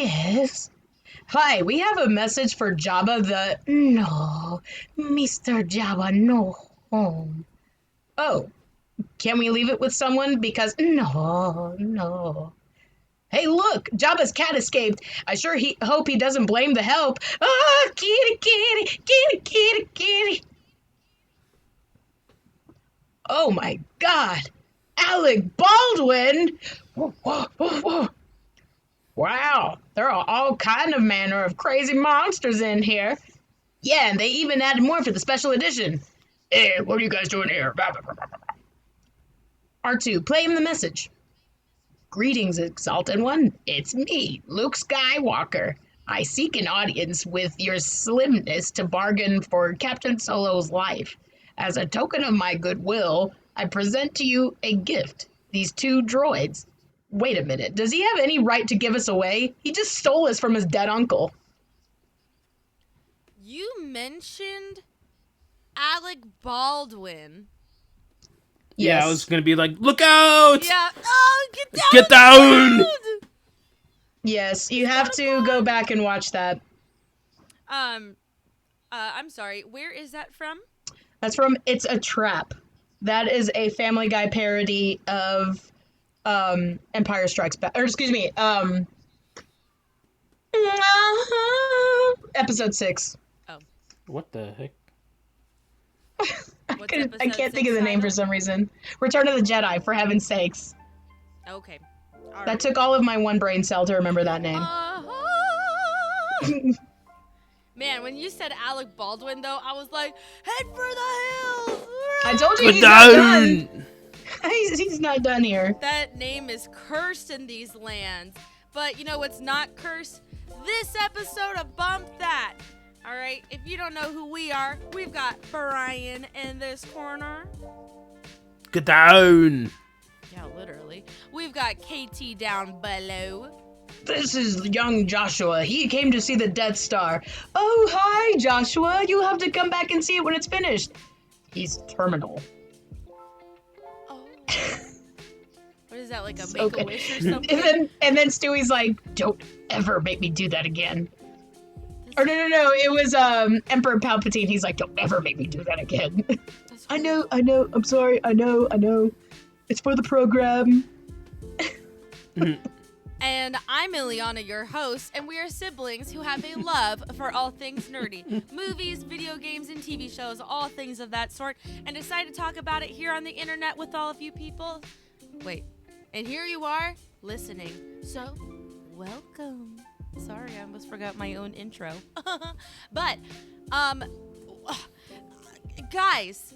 Yes. Hi, we have a message for Jabba the... No, Mr. Jabba, no home. Oh, can we leave it with someone? Because... No, no. Hey, look, Jabba's cat escaped. I sure hope he doesn't blame the help. Ah, kitty, kitty, kitty, kitty, kitty. Oh my God, Alec Baldwin! Whoa, whoa, whoa, whoa. Wow, there are all kind of manner of crazy monsters in here. Yeah, and they even added more for the special edition. Hey, what are you guys doing here? R2, play him the message. Greetings, Exalted One. It's me, Luke Skywalker. I seek an audience with your slimness to bargain for Captain Solo's life. As a token of my goodwill, I present to you a gift. These 2 droids. Wait a minute, does he have any right to give us away? He just stole us from his dead uncle. You mentioned Alec Baldwin. Yeah, I was gonna be like, look out! Yeah. Oh, get down! Get down! Yes, you have to go back and watch that. I'm sorry. Where is that from? That's from It's a Trap. That is a Family Guy parody of Empire Strikes Back. Or excuse me, episode 6. Oh. What the heck? I can't think of the name for some reason. Return of the Jedi, for heaven's sakes. Okay. That took all of my one brain cell to remember that name. Man, when you said Alec Baldwin, though, I was like, head for the hills! I told you he's not done. He's not done here. That name is cursed in these lands. But you know what's not cursed? This episode of Bump That. All right, if you don't know who we are, we've got Brian in this corner. Get down. Yeah, literally. We've got KT down below. This is young Joshua. He came to see the Death Star. Oh, hi, Joshua. You have to come back and see it when it's finished. He's terminal. Oh. What is that, like a Make-A-Wish or something? And then Stewie's like, don't ever make me do that again. Or no, it was Emperor Palpatine. He's like, don't ever make me do that again. I know, I'm sorry, I know. It's for the program. And I'm Ileana, your host, and we are siblings who have a love for all things nerdy. Movies, video games, and TV shows, all things of that sort, and decided to talk about it here on the internet with all of you people. Wait, and here you are, listening. So, welcome. Sorry, I almost forgot my own intro. But, guys.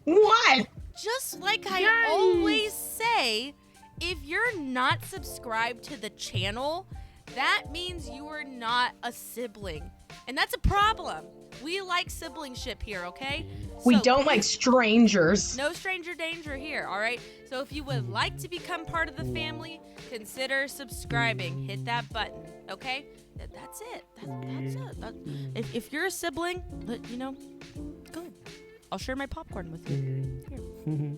What? Just like I always say, if you're not subscribed to the channel, that means you are not a sibling. And that's a problem. We like siblingship here, okay? We don't like strangers. No stranger danger here, all right? So if you would like to become part of the family, consider subscribing. Hit that button, okay? That's it. That's it. If you're a sibling, go ahead. I'll share my popcorn with you. Here.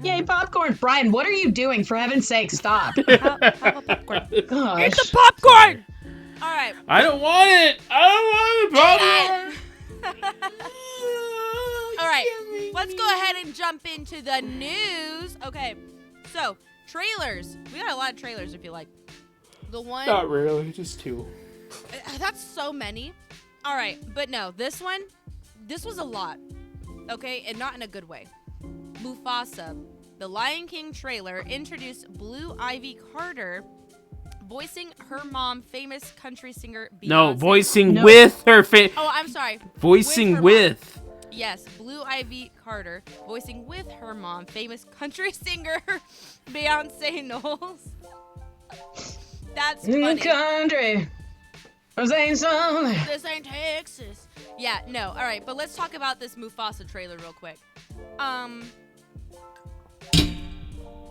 Yay, popcorn. Brian, what are you doing? For heaven's sake, stop. Have a popcorn. Gosh. Eat the popcorn! All right. I don't want it. I don't want the popcorn. All right. Let's go ahead and jump into the news. Okay. So, trailers. We got a lot of trailers if you like. The one... Not really, just 2. That's so many. All right. But no, this was a lot. Okay? And not in a good way. Mufasa, the Lion King trailer, introduced Blue Ivy Carter voicing her mom, famous country singer Beyonce. No, voicing with her Oh, I'm sorry. Voicing with. Yes, Blue Ivy Carter voicing with her mom, famous country singer Beyonce Knowles. That's funny. In the country. This ain't something. This ain't Texas. Yeah, no. All right, but let's talk about this Mufasa trailer real quick.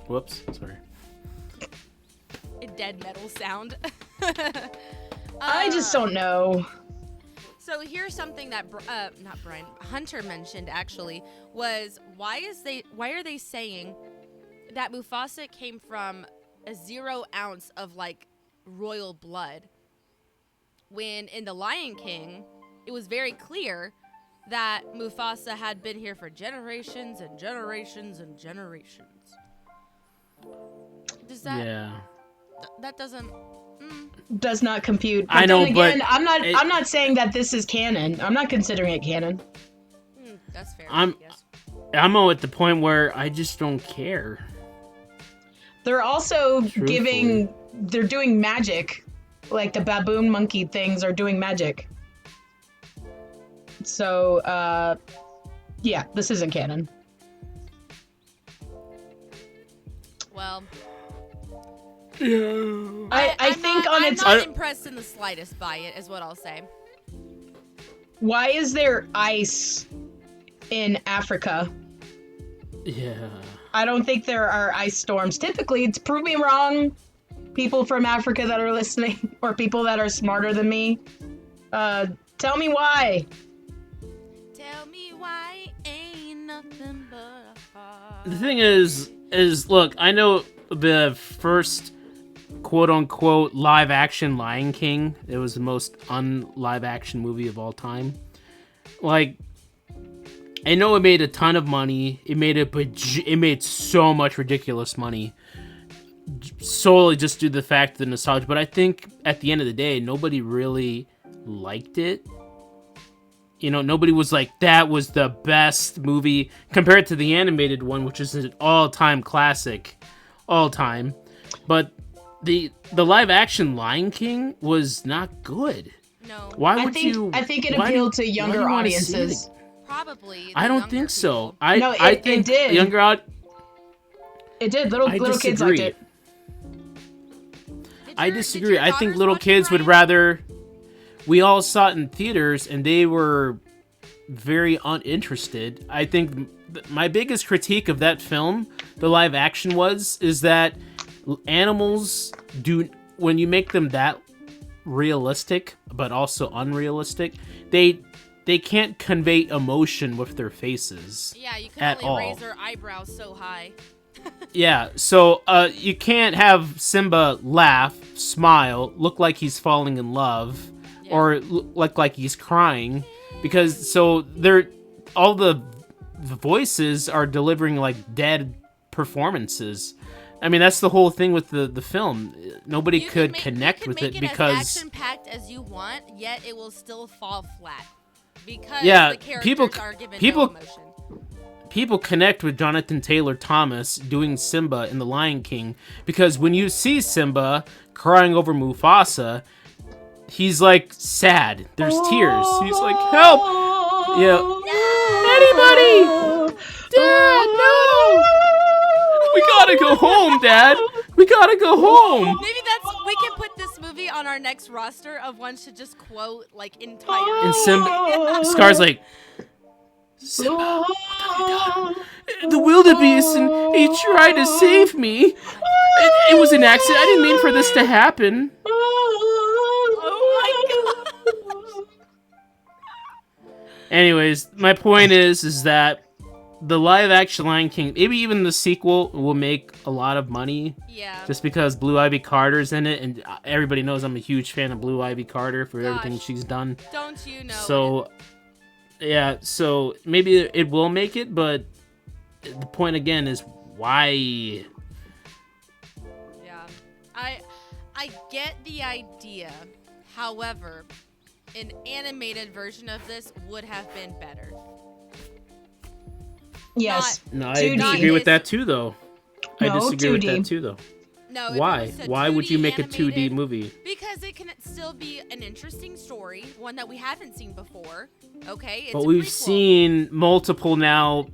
Whoops, sorry. A dead metal sound. I just don't know. So here's something that not Brian, Hunter mentioned actually was why are they saying that Mufasa came from a 0 ounce of like royal blood. When in The Lion King, it was very clear that Mufasa had been here for generations and generations and generations. Does that? Yeah. That doesn't. Does not compute. I know, then again, but I'm not saying that this is canon. I'm not considering it canon. That's fair. I'm at the point where I just don't care. They're also Truthfully. they're doing magic. Like the baboon monkey things are doing magic. So, yeah, this isn't canon. Well, Yeah. I think I'm not impressed in the slightest by it, is what I'll say. Why is there ice in Africa? Yeah. I don't think there are ice storms. Typically, it's prove me wrong, people from Africa that are listening, or people that are smarter than me. Tell me why. Tell me why ain't nothing but a heart. The thing is look, I know the first quote-unquote live-action Lion King. It was the most un-live-action movie of all time. Like, I know it made a ton of money. It made so much ridiculous money. Solely just due to the fact of the nostalgia. But I think at the end of the day, nobody really liked it. You know, nobody was like, that was the best movie compared to the animated one, which is an all-time classic. All-time. But the live-action Lion King was not good. No. Why I would think you... I think it why do- appealed to why do younger you wanna see audiences. it? Probably. I the don't younger think so. people. I think it did. younger It did. Little kids liked it. I Did disagree. your I think daughters little watch it, kids would Ryan? rather... We all saw it in theaters, and they were very uninterested. I think my biggest critique of that film, the live action, is that animals do... When you make them that realistic, but also unrealistic, they can't convey emotion with their faces. Yeah, you can at only all. raise their eyebrows so high. Yeah, so you can't have Simba laugh, smile, look like he's falling in love, or look like he's crying, because so they're all the voices are delivering like dead performances. I mean, that's the whole thing with the film. Nobody could connect with it because as action-packed as you want, yet it will still fall flat because Yeah, the characters people- are given people- no emotion. people connect with Jonathan Taylor Thomas doing Simba in The Lion King because when you see Simba crying over Mufasa, he's like sad. There's tears. He's like, help! Yeah. Anybody! Dad, no! We gotta go home, Dad! We gotta go home! Maybe we can put this movie on our next roster of ones to just quote like entire. And Simba, Scar's like, Simba, what have you done? The wildebeest, and he tried to save me. It was an accident. I didn't mean for this to happen. Oh my god! Anyways, my point is that the live-action Lion King, maybe even the sequel, will make a lot of money. Yeah. Just because Blue Ivy Carter's in it, and everybody knows I'm a huge fan of Blue Ivy Carter for everything she's done. Don't you know? So, yeah, so maybe it will make it, but the point again is why? Yeah. I get the idea. However, an animated version of this would have been better. Yes. No, I 2D. disagree with that too, though. I No, disagree with 2D. that too, though. No. if it Why? was a Why would 2D you make a animated- 2D movie? Because it can still be an interesting story, one that we haven't seen before. Okay, it's But a we've prequel. seen multiple now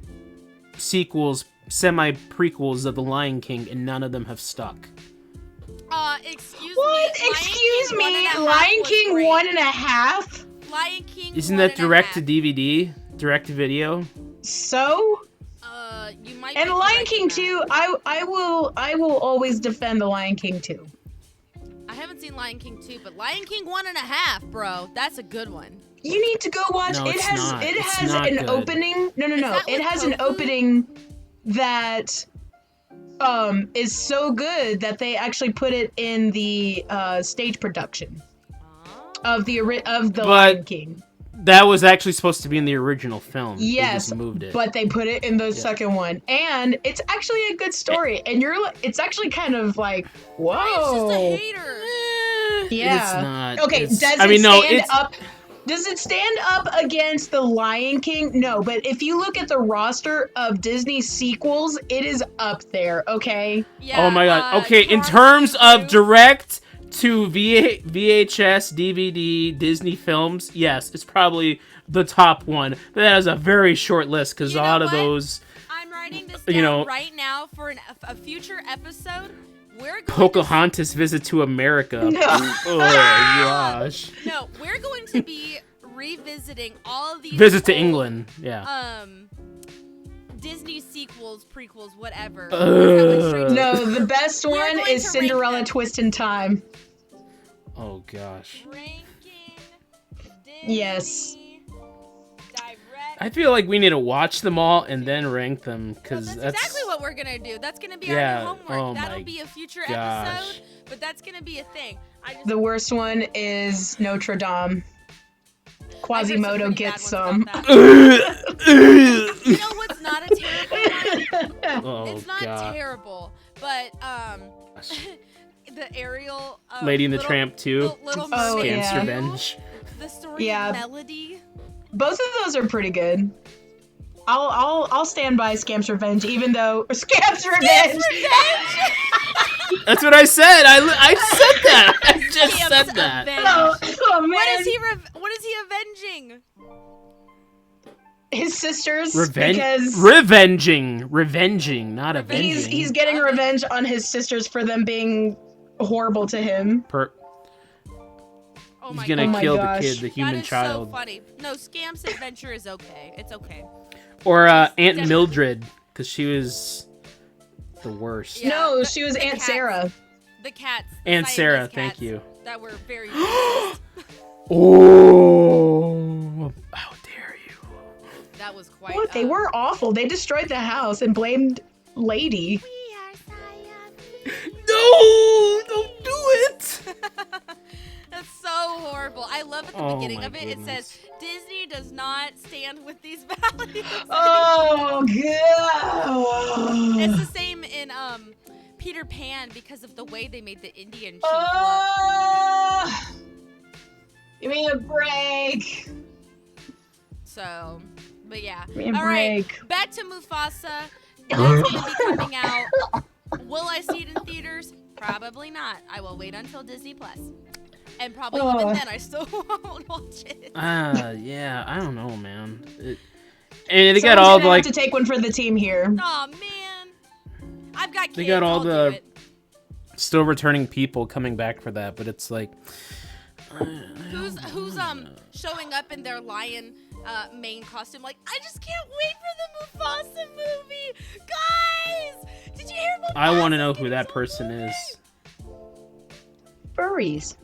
sequels, semi-prequels of The Lion King, and none of them have stuck. Excuse What? me. Excuse me. Lion King Lion King 1.5. 1.5? Lion King. Isn't that 1.5. direct to DVD? Direct to video? So? You might. And be Lion correct King in that. 2, I will always defend the Lion King 2. I haven't seen Lion King 2, but Lion King 1.5, bro. That's a good one. You need to go watch. No, it it's has not. it It's has not an good. opening. No. that It with has an Kofu? opening that is so good that they actually put it in the stage production of the But Lion King. that was actually supposed to be in the original film. They Yes, just moved it. but they put it in the second one, and it's actually a good story. And it's actually kind of like, whoa. Brian's just a hater. Yeah. It's not. Okay, It's, does I it mean, no, stand it's up? Does it stand up against The Lion King? No, but if you look at the roster of Disney sequels, it is up there, okay? Yeah, oh my god. Okay, in Chronicles terms of Ruth. direct to VHS, DVD, Disney films, yes, it's probably the top one. But that is a very short list because You a know lot of what? those. I'm writing this down You know- right now for a future episode. We're going Pocahontas Visit to America. No. Oh gosh. No, we're going to be revisiting all of these Visit to old, England. Yeah. Disney sequels, prequels, whatever. Ugh. We're going straight to- No, the best We're one going is to rank Cinderella them. Twist in Time. Oh gosh. Ranking Disney Yes. direct. I feel like we need to watch them all and then rank them Well, because that's that's exactly what we're gonna do. That's gonna be Yeah, our new homework. oh That'll my be a future gosh. episode, but that's gonna be a thing. I just The worst one is Notre Dame. Quasimodo pretty gets bad some. ones about that. You know what's not a terrible one? Oh It's not god. terrible, but the Ariel Lady and the Little- Tramp 2. Little Oh, Mermaid yeah. Scam's 2, Revenge. The story Yeah. of Melody. Both of those are pretty good. I'll stand by Scamp's Revenge, even though Scamp's Revenge. That's what I said. I said that. I just Scamp's said that. Revenge. Oh man, What is he avenging? his sisters Revenge. because Revenging, not avenging. he's getting revenge on his sisters for them being horrible to him. Oh He's my gonna god. my kill gosh. the kid, the human That is child. so funny. No, Scamp's Adventure is okay. It's okay. Or Aunt Definitely. Mildred, because she was the worst. Yeah, No, the- she was the Aunt cats. Sarah. The cats. Aunt Siamese Sarah, cats thank you. That were very racist. Oh, how dare you! That was quite. What? They were awful. They destroyed the house and blamed Lady. We are Siamese. No, don't do it. That's so horrible. I love at the Oh beginning my of it. It goodness. says Disney does not stand with these values. Oh It's god. the same in Peter Pan because of the way they made the Indian chief look. Oh, give me a break. So, but yeah. Give me a All right, break. back to Mufasa. That's going to be coming out. Will I see it in theaters? Probably not. I will wait until Disney Plus. And probably even then, I still won't watch it. Yeah, I don't know, man. And they got Someone's all gonna like have to take one for the team here. Aw, man. I've got kids. They got all I'll do the- it. still returning people coming back for that, but it's like Who's showing up in their lion main costume? Like, I just can't wait for the Mufasa movie, guys. Did you hear Mufasa? I want to know who that person is. Furries.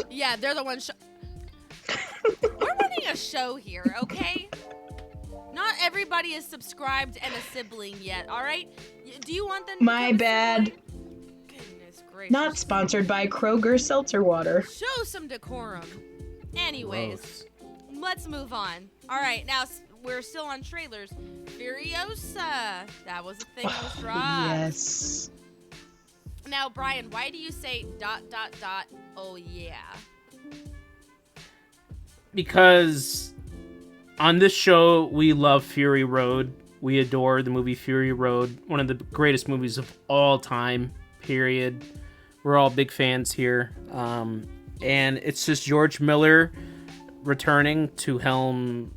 Yeah, they're the ones. We're running a show here, okay? Not everybody is subscribed and a sibling yet. All right? Do you want them? To My become a bad. sibling? Goodness gracious. Not sponsored by Kroger Seltzer Water. Show some decorum. Anyways. Gross. Let's move on. All right, now we're still on trailers. Furiosa. That was a thing that was dropped. Yes. Now, Brian, why do you say ... Oh yeah. Because on this show we love Fury Road. We adore the movie Fury Road, one of the greatest movies of all time. Period. We're all big fans here, and it's just George Miller returning to helm.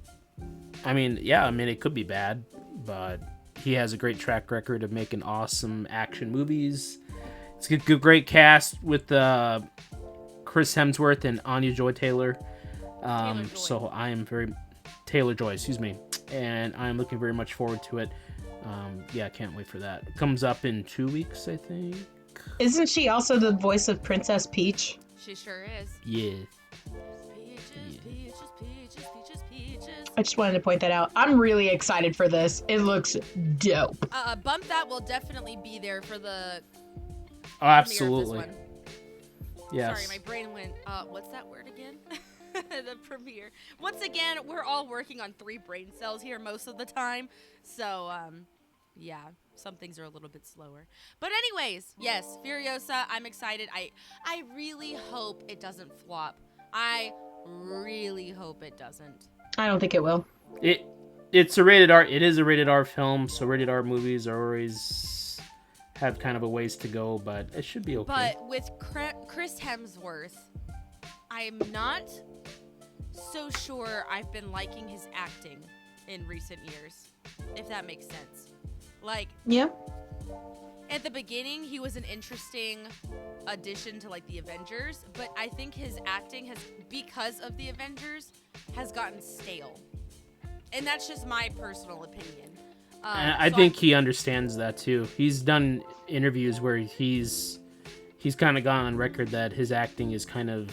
I mean, it could be bad, but he has a great track record of making awesome action movies. It's a great cast with Chris Hemsworth and Anya Joy-Taylor. Taylor-Joy. So I am very Taylor-Joy, excuse me, and I'm looking very much forward to it. I can't wait for that. It comes up in 2 weeks, I think. Isn't she also the voice of Princess Peach? She sure is. Yeah. Peaches, peaches, peaches. Peaches, peaches, peaches. I just wanted to point that out. I'm really excited for this. It looks dope. Bump That will definitely be there for the Oh, absolutely. premiere of this one. Yes. Sorry, my brain went, what's that word again? The premiere. Once again, we're all working on 3 brain cells here most of the time. So, yeah, some things are a little bit slower. But anyways, yes, Furiosa, I'm excited. I really hope it doesn't flop. I really hope it doesn't. I don't think it will. It's a rated R. It is a rated R film, so rated R movies are always have kind of a ways to go, but it should be okay. But with Chris Hemsworth, I'm not so sure I've been liking his acting in recent years, if that makes sense. Like, Yeah. at the beginning, he was an interesting addition to, like, the Avengers, but I think his acting has, because of the Avengers, has gotten stale. And that's just my personal opinion. I think he understands that too. He's done interviews where he's kind of gone on record that his acting is kind of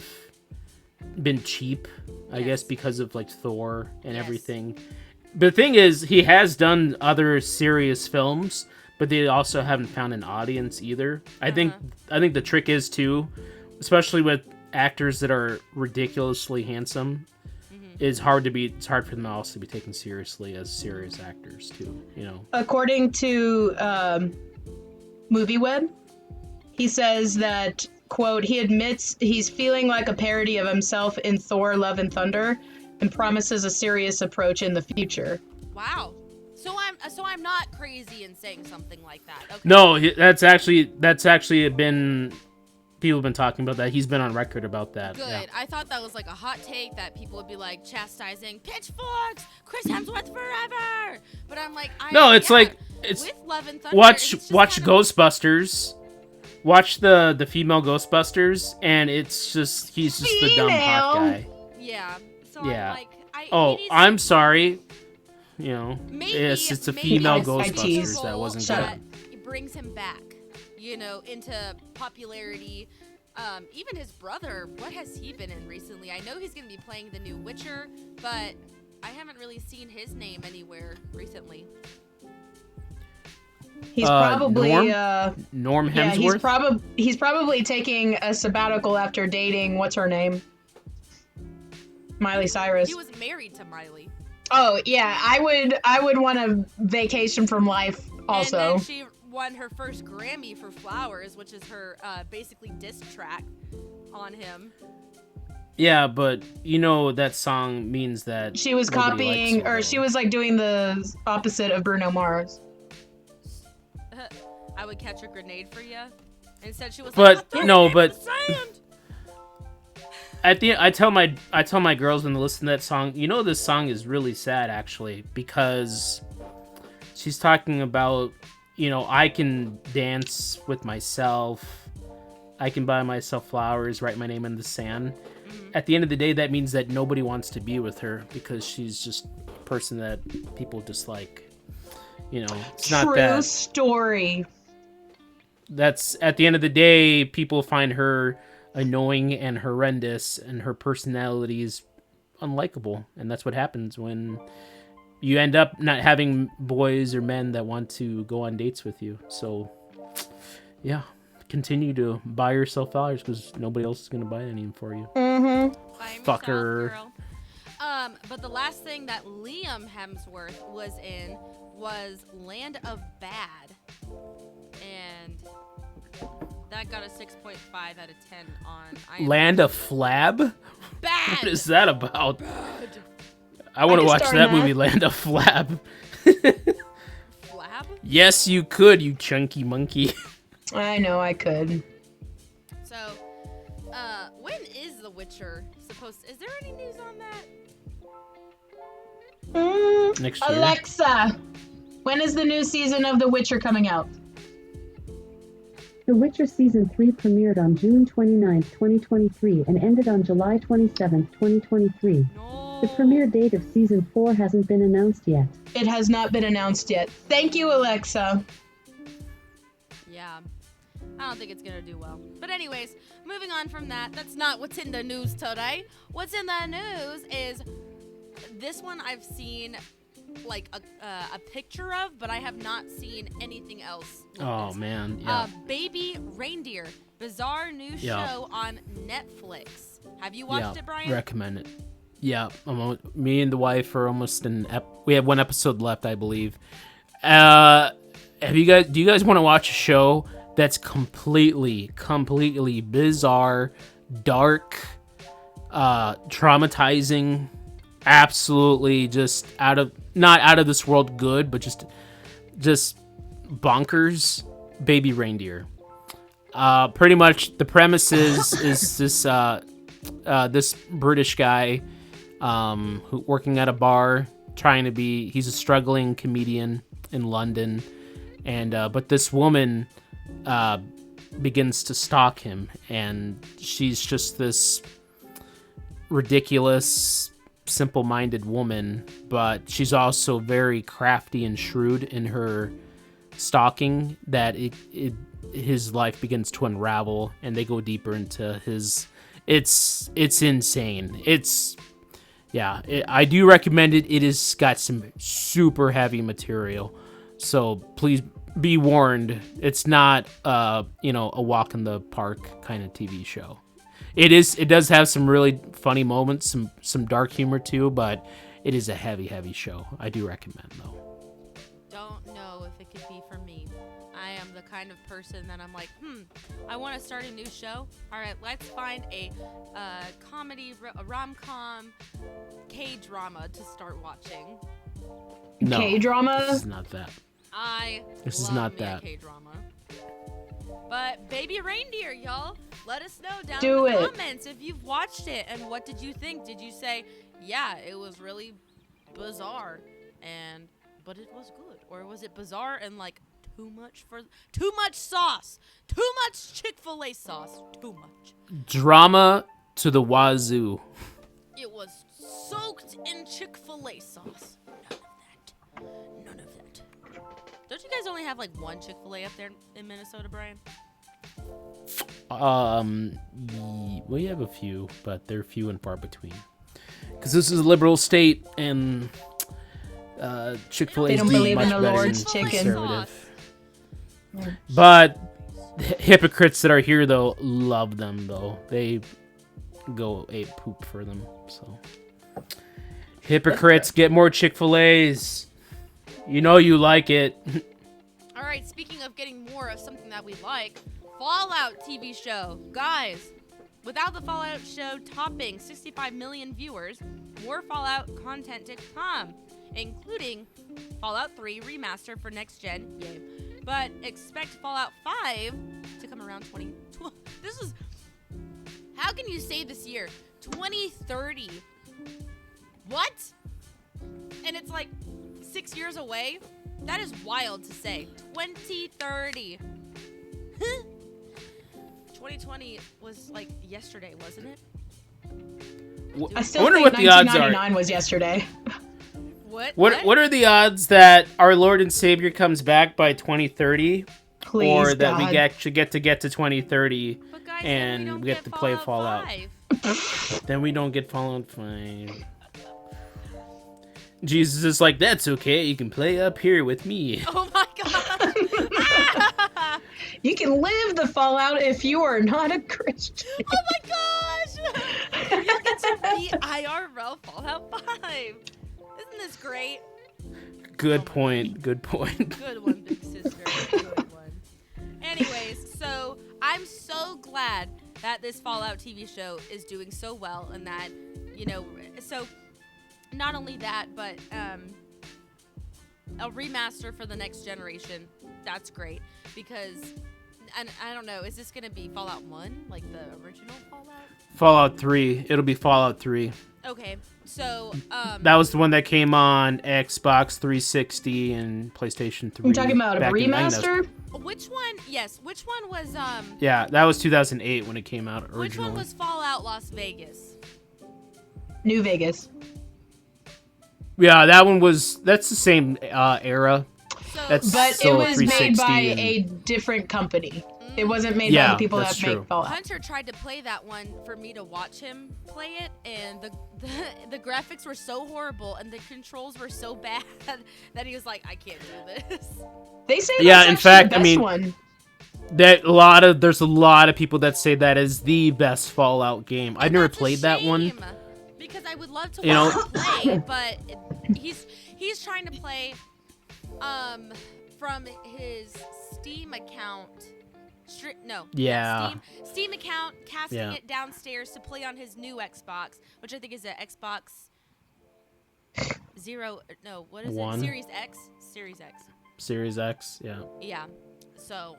been cheap, I guess, because of like Thor and everything. But the thing is, he has done other serious films, but they also haven't found an audience either. I think the trick is too, especially with actors that are ridiculously handsome. It's hard for them also to be taken seriously as serious actors too, you know. According to MovieWeb, he says that, quote, he admits he's feeling like a parody of himself in Thor: Love and Thunder and promises a serious approach in the future. Wow. So I'm not crazy in saying something like that. Okay. No, that's actually been people have been talking about that. He's been on record about that. Good. Yeah. I thought that was like a hot take that people would be like chastising pitchforks, Chris Hemsworth forever. But I'm like, it's with Love and Thunder. Watch Ghostbusters. Watch the female Ghostbusters, and it's just he's just the dumb hot guy. Yeah. So yeah. I'm like, I'm sorry. You know, maybe it's a female Ghostbusters that wasn't good. It brings him back, you know, into popularity. Even his brother, what has he been in recently? I know he's going to be playing the new Witcher, but I haven't really seen his name anywhere recently. He's probably Norm Hemsworth. Yeah, he's probably taking a sabbatical after dating what's her name, Miley Cyrus. He was married to Miley. Oh yeah, I would want a vacation from life also. And then she won her first Grammy for Flowers, which is her basically diss track on him. Yeah, but you know that song means that she was copying, or she was like doing the opposite of Bruno Mars. I would catch a grenade for you. Instead, she was but like, no, but at the end, I tell my girls when they listen to that song, you know, this song is really sad actually, because she's talking about, you know, I can dance with myself, I can buy myself flowers, write my name in the sand. At the end of the day, that means that nobody wants to be with her because she's just a person that people dislike. You know, it's not that. True story. That's at the end of the day, people find her annoying and horrendous, and her personality is unlikable, and that's what happens when you end up not having boys or men that want to go on dates with you. So, yeah, continue to buy yourself flowers because nobody else is gonna buy any for you. Fucker. Yourself, but the last thing that Liam Hemsworth was in was Land of Bad, and that got a 6.5 out of 10 on IMDb. Land of Flab? Bad. What is that about? Bad. I want to watch that movie, Land of Flab. Flab? Yes, you could, you chunky monkey. I know I could. So, when is The Witcher supposed to... Is there any news on that? Next year. Alexa, when is the new season of The Witcher coming out? The Witcher Season 3 premiered on June 29, 2023 and ended on July 27, 2023. No. The premiere date of Season 4 hasn't been announced yet. It has not been announced yet. Thank you, Alexa. Yeah. I don't think it's going to do well. But anyways, moving on from that, that's not what's in the news today. What's in the news is This one I've seen like a picture of, but I have not seen anything else. Oh man, yeah. Baby Reindeer, bizarre new show on Netflix. Have you watched it, Brian? Recommend it. Yeah, me and the wife are almost we have one episode left, I believe. Do you guys want to watch a show that's completely bizarre, dark, traumatizing, absolutely just not out of this world good, but just bonkers? Baby Reindeer. Pretty much the premise is this British guy who working at a bar, he's a struggling comedian in London, and but this woman begins to stalk him, and she's just this ridiculous, simple-minded woman, but she's also very crafty and shrewd in her stalking, that his life begins to unravel, and they go deeper into his. It's insane. I do recommend it. It has got some super heavy material, so please be warned. It's not a walk in the park kind of TV show. It does have some really funny moments, some dark humor too, but it is a heavy show. I do recommend though. Don't know if it could be for me. I am the kind of person that I'm like, I want to start a new show. All right, let's find a comedy, a rom-com, K-drama to start watching. No, K-drama? This is not that. This is not that. K-drama. But Baby Reindeer, y'all, let us know down in the comments if you've watched it and what did you think? Did you say, yeah, it was really bizarre, but it was good, or was it bizarre and like too much sauce, too much Chick-fil-A sauce, too much drama to the wazoo? It was soaked in Chick-fil-A sauce. None of that. Don't you guys only have like one Chick-fil-A up there in Minnesota, Brian? We have a few, but they're few and far between. Because this is a liberal state, and Chick-fil-A is being much better than conservative. But hypocrites that are here, though, love them, though. They go ape poop for them, so. Hypocrites, get more Chick-fil-A's. You know you like it. All right, speaking of getting more of something that we like, Fallout TV show. Guys, without the Fallout show topping 65 million viewers, more Fallout content to come, including Fallout 3 remastered for next gen. Yay. But expect Fallout 5 to come around 2020. This is... How can you say this year? 2030. What? And it's like 6 years away? That is wild to say. 2030. 2020 was like yesterday, wasn't it? I still think what the odds are. 1999 was yesterday. What are the odds that our Lord and Savior comes back by 2030? Please, or that God. we actually get to 2030 But guys, and we get to play Fallout? 5. Then we don't get Fallout 5. Jesus is like, that's okay, you can play up here with me. Oh my god. You can live the Fallout if you are not a Christian. Oh my gosh. You get to be IRL Fallout 5. Isn't this great? Good point. Good point. Good one, big sister. Good one. Anyways, so I'm so glad that this Fallout TV show is doing so well, and that, so not only that, but a remaster for the next generation. That's great, because, and I don't know, is this going to be Fallout 1, like the original Fallout? Fallout 3. It'll be Fallout 3. Okay, so that was the one that came on Xbox 360 and PlayStation 3. You're talking about a remaster? Which one? Yes, which one was Yeah, that was 2008 when it came out originally. Which one was Fallout Las Vegas? New Vegas. Yeah, that's the same era. So, That's but still it was made by and... a different company. It wasn't made by the people that's that true. make Fallout. Hunter tried to play that one for me to watch him play it, and the graphics were so horrible and the controls were so bad that he was like, I can't do this. They say Yeah, that's in actually fact, the I best mean, one. There's a lot of people that say that is the best Fallout game. I've never played that one. Because I would love to You know- watch him play, but he's trying to play from his Steam account. Yeah. Steam account, casting Yeah. it downstairs to play on his new Xbox, which I think is an Xbox Zero. No, what is One. it? Series X. Series X. Series X, yeah. Yeah. So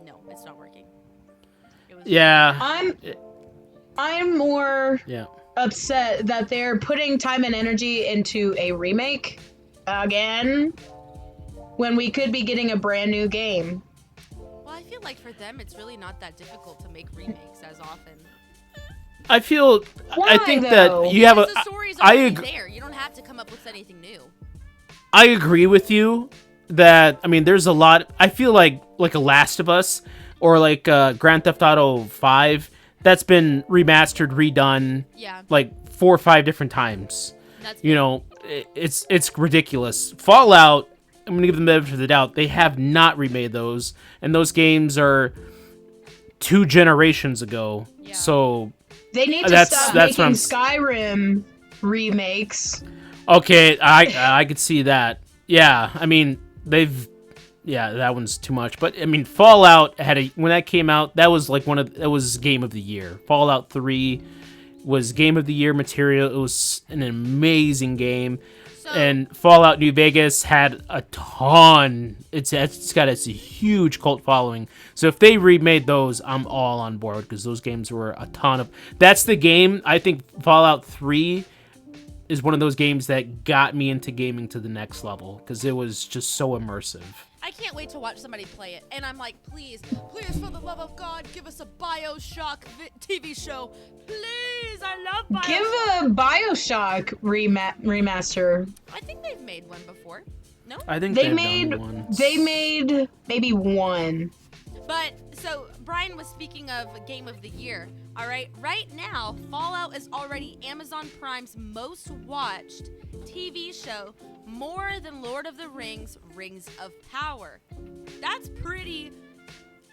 no, it's not working. It was Yeah. I'm more Yeah. upset that they're putting time and energy into a remake again when we could be getting a brand new game. Well, I feel like for them, it's really not that difficult to make remakes as often. I feel. I Why, think though? that you have a. Because the story's I already agree. there. You don't have to come up with anything new. I agree with you that I mean there's a lot. I feel like a Last of Us or like Grand Theft Auto 5 that's been remastered, redone Yeah. like 4 or 5 different times. That's You know, it's ridiculous. Fallout, I'm gonna give them the benefit of the doubt. They have not remade those, and those games are 2 generations ago. Yeah. So They need to That's stop what making I'm Skyrim remakes. okay, I could see that. Yeah, I mean that one's too much. But I mean, Fallout when that came out, that was like that was Game of the Year. Fallout 3 was Game of the Year material. It was an amazing game. So, And Fallout New Vegas had a ton. It's got a huge cult following. So if they remade those, I'm all on board because those games were a ton of. That's the game. I think Fallout 3 is one of those games that got me into gaming to the next level because it was just so immersive. I can't wait to watch somebody play it. And I'm like, please, for the love of God, give us a BioShock TV show. Please, I love BioShock. Give a BioShock remaster. I think they've made one before. No? I think They they've made done one. maybe one. But, so, Brian was speaking of Game of the Year. All right, right now, Fallout is already Amazon Prime's most watched TV show, more than Lord of the Rings, Rings of Power. That's pretty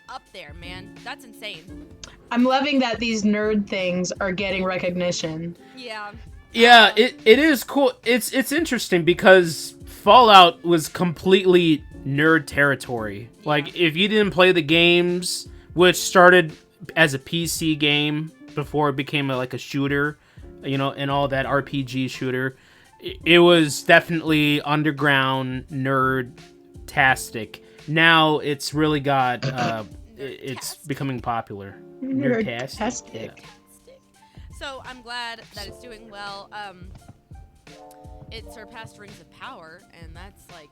up there, man. That's insane. I'm loving that these nerd things are getting recognition. Yeah. Yeah, it is cool. It's interesting because Fallout was completely nerd territory. Yeah. Like, if you didn't play the games, which started as a PC game before it became like a shooter, you know, and all that RPG shooter, it was definitely underground nerd-tastic. Now it's really got, it's becoming popular. Nerd-tastic. Nerd-tastic. Yeah. So I'm glad that it's doing well. It surpassed Rings of Power, and that's like,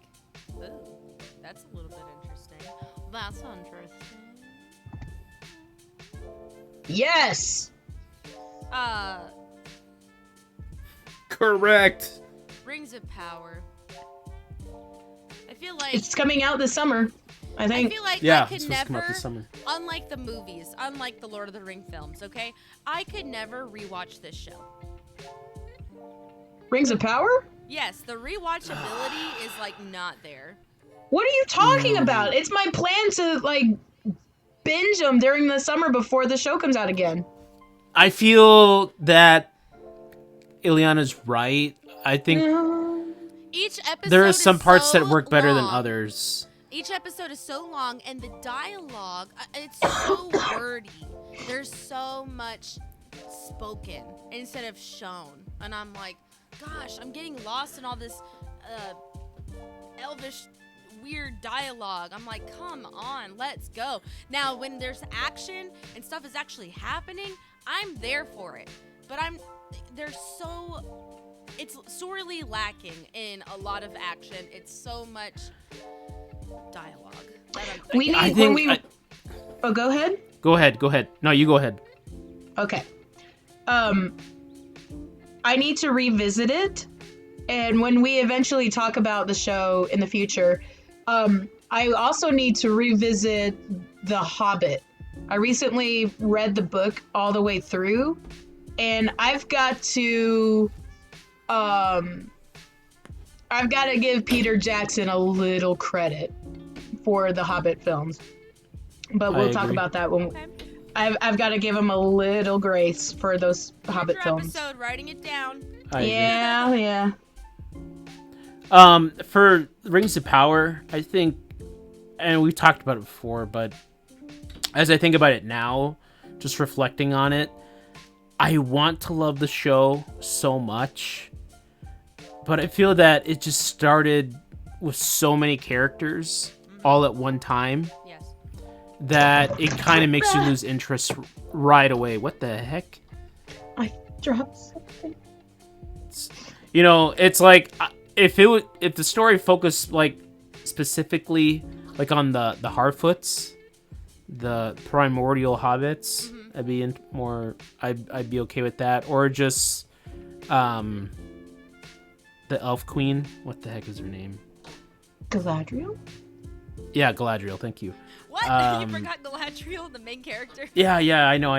ooh, that's a little bit interesting. That's interesting. Yes. Correct. Rings of Power. I feel like It's coming out this summer, I I think. feel like Yeah, I it's could supposed to come out never, this summer. unlike the movies, unlike the Lord of the Ring films, okay? I could never rewatch this show. Rings of Power? Yes, the rewatchability is like not there. What are you talking about? It's my plan to like binge them during the summer before the show comes out again. I feel that Ileana's right. I think Each episode there are some is parts so that work better than long. others. Each episode is so long, and the dialogue, it's so wordy. There's so much spoken instead of shown. And I'm like, gosh, I'm getting lost in all this elvish, weird dialogue. I'm like, come on, let's go. Now, when there's action and stuff is actually happening, I'm there for it. But it's sorely lacking in a lot of action. It's so much dialogue. We need I when think. we. Oh, go ahead. Go ahead. No, you go ahead. Okay. I need to revisit it, and when we eventually talk about the show in the future, I also need to revisit The Hobbit. I recently read the book all the way through, and I've got to give Peter Jackson a little credit for the Hobbit films. But we'll talk about that when I've got to give him a little grace for those Hobbit films. Episode, writing it down. Yeah. For Rings of Power, I think, and we've talked about it before, but as I think about it now, just reflecting on it, I want to love the show so much, but I feel that it just started with so many characters all at one time. Yes. That it kind of makes you lose interest right away. What the heck? I dropped something. It's like if the story focused like specifically like on the Harfoots, the primordial hobbits, I'd be okay with that. Or just the elf queen. What the heck is her name? Galadriel? Yeah, Galadriel. Thank you. What? You forgot Galadriel, the main character? Yeah, I know.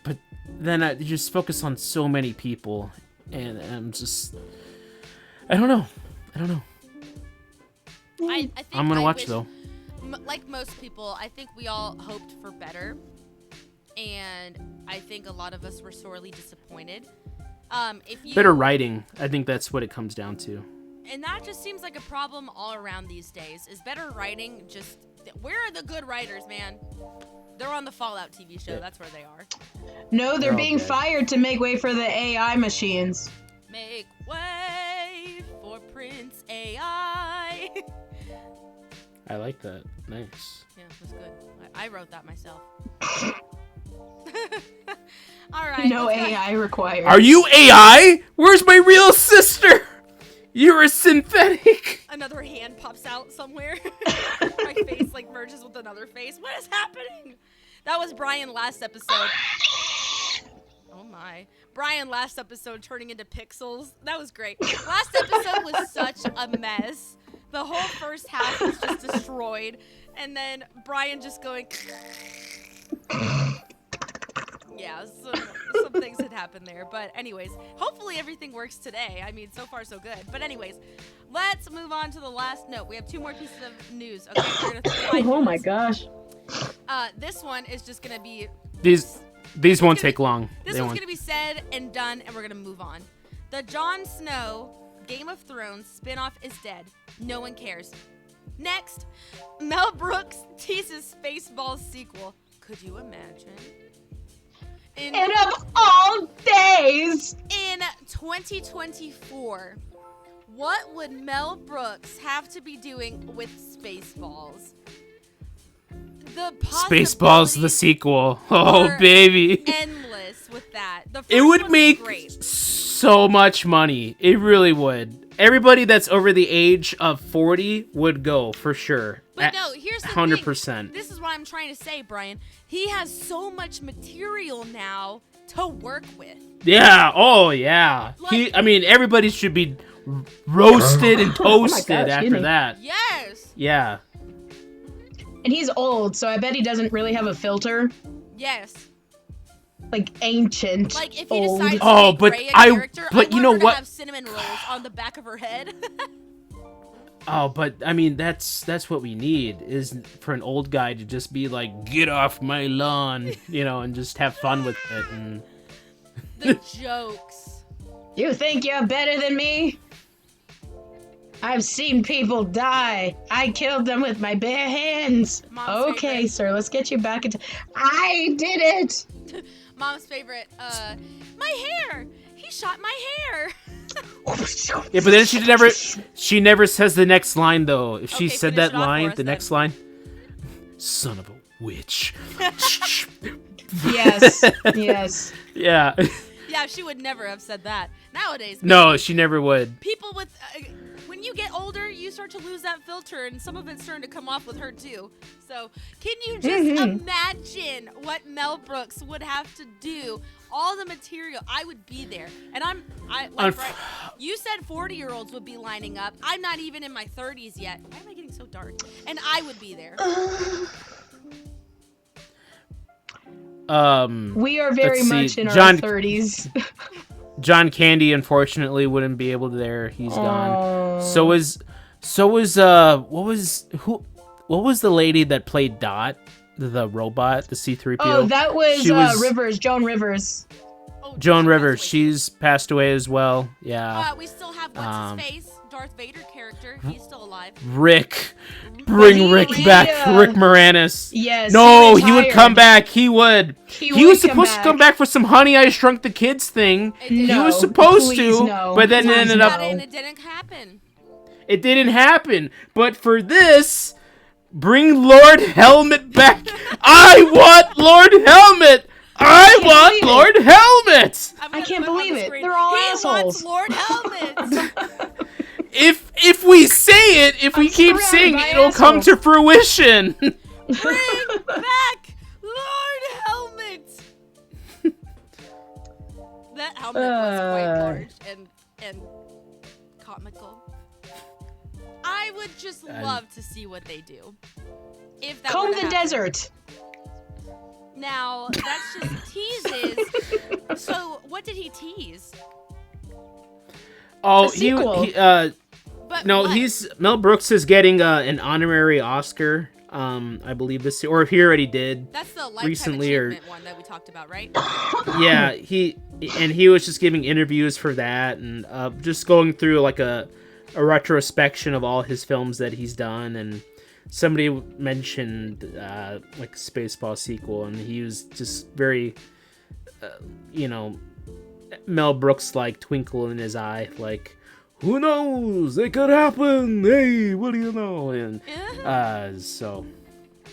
But then I just focus on so many people, and I'm just, I don't know. I think I'm gonna watch though. Like most people, I think we all hoped for better, and I think a lot of us were sorely disappointed. Better writing, I think that's what it comes down to. And that just seems like a problem all around these days. Is better writing just... Where are the good writers, man? They're on the Fallout TV show. That's where they are. No, they're being fired to make way for the AI machines. Make way for Prince AI. I like that. Nice. Yeah, it was good. I wrote that myself. All right. No AI required. Are you AI? Where's my real sister? You're a synthetic. Another hand pops out somewhere. My face like merges with another face. What is happening? That was Brian last episode. Oh my. Brian last episode turning into pixels. That was great. Last episode was such a mess. The whole first half was just destroyed. And then Brian just going... Yeah, some things had happened there. But anyways, hopefully everything works today. I mean, so far so good. But anyways, let's move on to the last note. We have 2 more pieces of news. Okay, we're gonna oh my gosh. This one is just gonna be... These won't take long. This one's gonna be said and done, and we're gonna move on. The Jon Snow Game of Thrones spinoff is dead. No one cares. Next, Mel Brooks teases Spaceballs sequel. Could you imagine? And of all days! In 2024, what would Mel Brooks have to be doing with Spaceballs? The Spaceballs, the sequel. Oh, baby. Endless with that. It would make so much money. It really would. Everybody that's over the age of 40 would go for sure. But no, here's the 100%. thing. This is what I'm trying to say, Brian. He has so much material now to work with. Yeah. Oh, yeah. Like, everybody should be roasted and toasted after that. Yes. Yeah. And he's old, so I bet he doesn't really have a filter. Yes. Like ancient. Like if he old. decides to make Rey a character, but you know what? Have cinnamon rolls on the back of her head. Oh, but I mean that's what we need is for an old guy to just be like, get off my lawn, and just have fun with it. And the jokes. You think you're better than me? I've seen people die. I killed them with my bare hands. Mom's okay, favorite. Sir, let's get you back into... I did it! Mom's favorite, my hair! He shot my hair! Yeah, but then she never says the next line, though. If she said that line, the next line, son of a witch. Yes, yes. Yeah. Yeah, she would never have said that. Nowadays, no, she never would. People with... when you get older, you start to lose that filter, and some of it's starting to come off with her, too. So, can you just imagine what Mel Brooks would have to do all the material. I would be there. And right, you said 40-year-olds would be lining up. I'm not even in my 30s yet. Why am I getting so dark? And I would be there. We are very let's see, much in our John 30s. John Candy unfortunately wouldn't be able to there. He's gone. So was what was the lady that played Dot, the robot, the C-3PO? Oh, that was, Rivers. Joan Rivers. Oh, Joan Rivers. She's passed away as well. Yeah. We still have what's his face, Darth Vader character. He's still alive. Rick. Bring Rick back. Rick Moranis. Yes. No, he would come back. He would. He was supposed to come back for some Honey, I Shrunk the Kids thing. He was supposed to, but then it ended up. And it didn't happen. It didn't happen. But for this, bring Lord Helmet back. I want Lord Helmet. I want Lord Helmet. I can't believe it. They're all assholes. He wants Lord Helmet. If we say it, if we keep saying it, it'll come to fruition. Bring back Lord Helmet. That helmet was quite large and comical. I would just love to see what they do. If that Comb were to the happen. desert. Now, that's just teases. So, what did he tease? Oh, A sequel. But no, what? Mel Brooks is getting an honorary Oscar. I believe this, or he already did. That's the lifetime recently, achievement one that we talked about, right? Yeah, he was just giving interviews for that, and just going through like a retrospection of all his films that he's done, and somebody mentioned like a Spaceball sequel, and he was just very, Mel Brooks like twinkle in his eye, like, who knows? It could happen. Hey, what do you know? And so,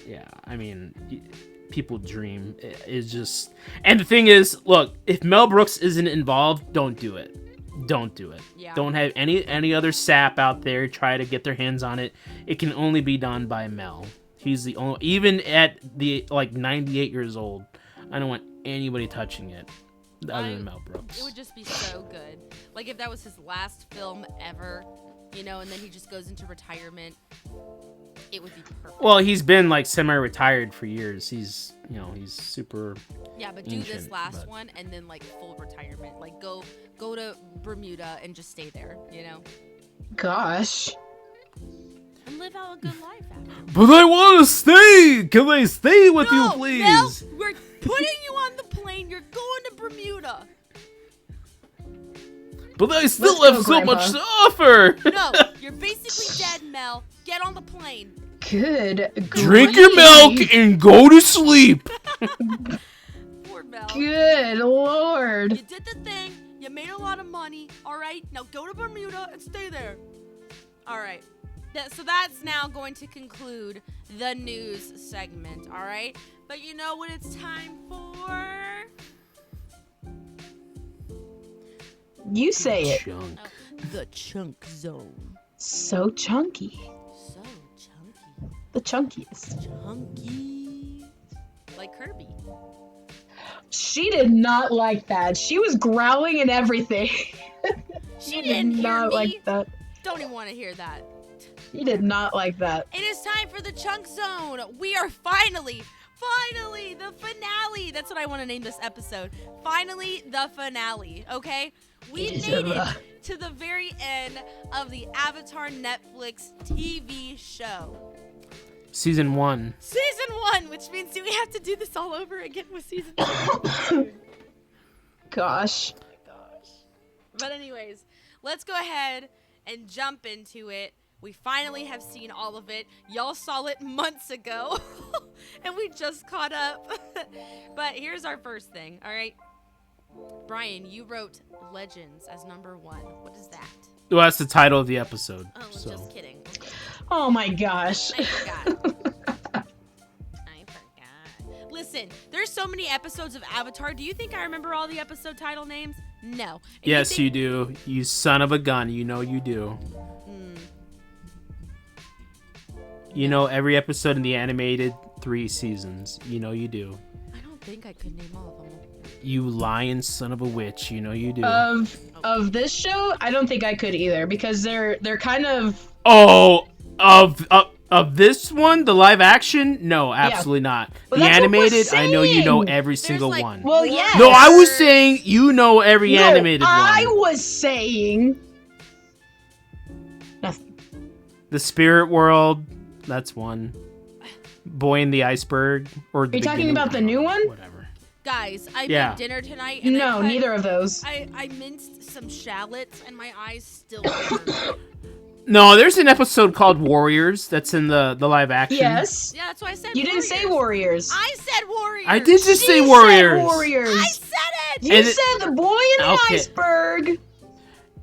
yeah, I mean, people dream. It's just, and the thing is, look, if Mel Brooks isn't involved, don't do it. Don't do it. Yeah. Don't have any other sap out there try to get their hands on it. It can only be done by Mel. He's the only, even at the 98 years old, I don't want anybody touching it other than Mel Brooks. It would just be so good. Like if that was his last film ever, and then he just goes into retirement, it would be perfect. Well, he's been like semi-retired for years. He's super. Yeah, but do this last one and then like full retirement. Like go to Bermuda and just stay there, Gosh. And live out a good life after. But I want to stay. Can I stay with you, please? Mel, we're putting you on the plane. You're going to Bermuda. But I still have so much to offer. No, you're basically dead, Mel. Get on the plane. Good. Drink your milk and go to sleep. Poor Mel. Good Lord. You did the thing. You made a lot of money. All right, now go to Bermuda and stay there. All right. So that's now going to conclude the news segment. All right. But you know what it's time for? You say it. Chunk. The chunk zone. So chunky. So chunky. The chunkiest. Chunky. Like Kirby. She did not like that. She was growling and everything. She didn't hear not me. like that. Don't even want to hear that. She did not like that. It is time for the chunk zone. We are finally, the finale. That's what I want to name this episode. Finally, the finale. Okay? We made it to the very end of the Avatar Netflix TV show. Season 1. Season 1, which means do we have to do this all over again with season 2? Gosh. But anyways, let's go ahead and jump into it. We finally have seen all of it. Y'all saw it months ago, and we just caught up. But here's our first thing, all right? Brian, you wrote Legends as number 1. What is that? Well, that's the title of the episode. Oh, so. just kidding. Oh my gosh. I forgot. Listen, there's so many episodes of Avatar. Do you think I remember all the episode title names? No. And yes, you do. You son of a gun. You know you do. You know every episode in the animated 3 seasons. You know you do. I don't think I could name all of them. You lying son of a witch. You know you do. Of this show, I don't think I could either because they're kind of. Oh, of this one, the live action? No, absolutely not. Well, the that's what we're animated, I know you know saying. every single like, one. Well, yes. No, I was saying you know every animated I one. was saying nothing. The Spirit World, that's one. Boy in the Iceberg, or the Are you talking beginning? about the new one? Whatever. Guys, I Yeah. made dinner tonight. And No, neither of those. I minced some shallots, and my eyes still burn. No, there's an episode called Warriors that's in the live action. Yes. Yeah, that's why I said You didn't say Warriors. I said Warriors. I did just say She Warriors. said Warriors. I said it. You And said the boy in the Okay. iceberg.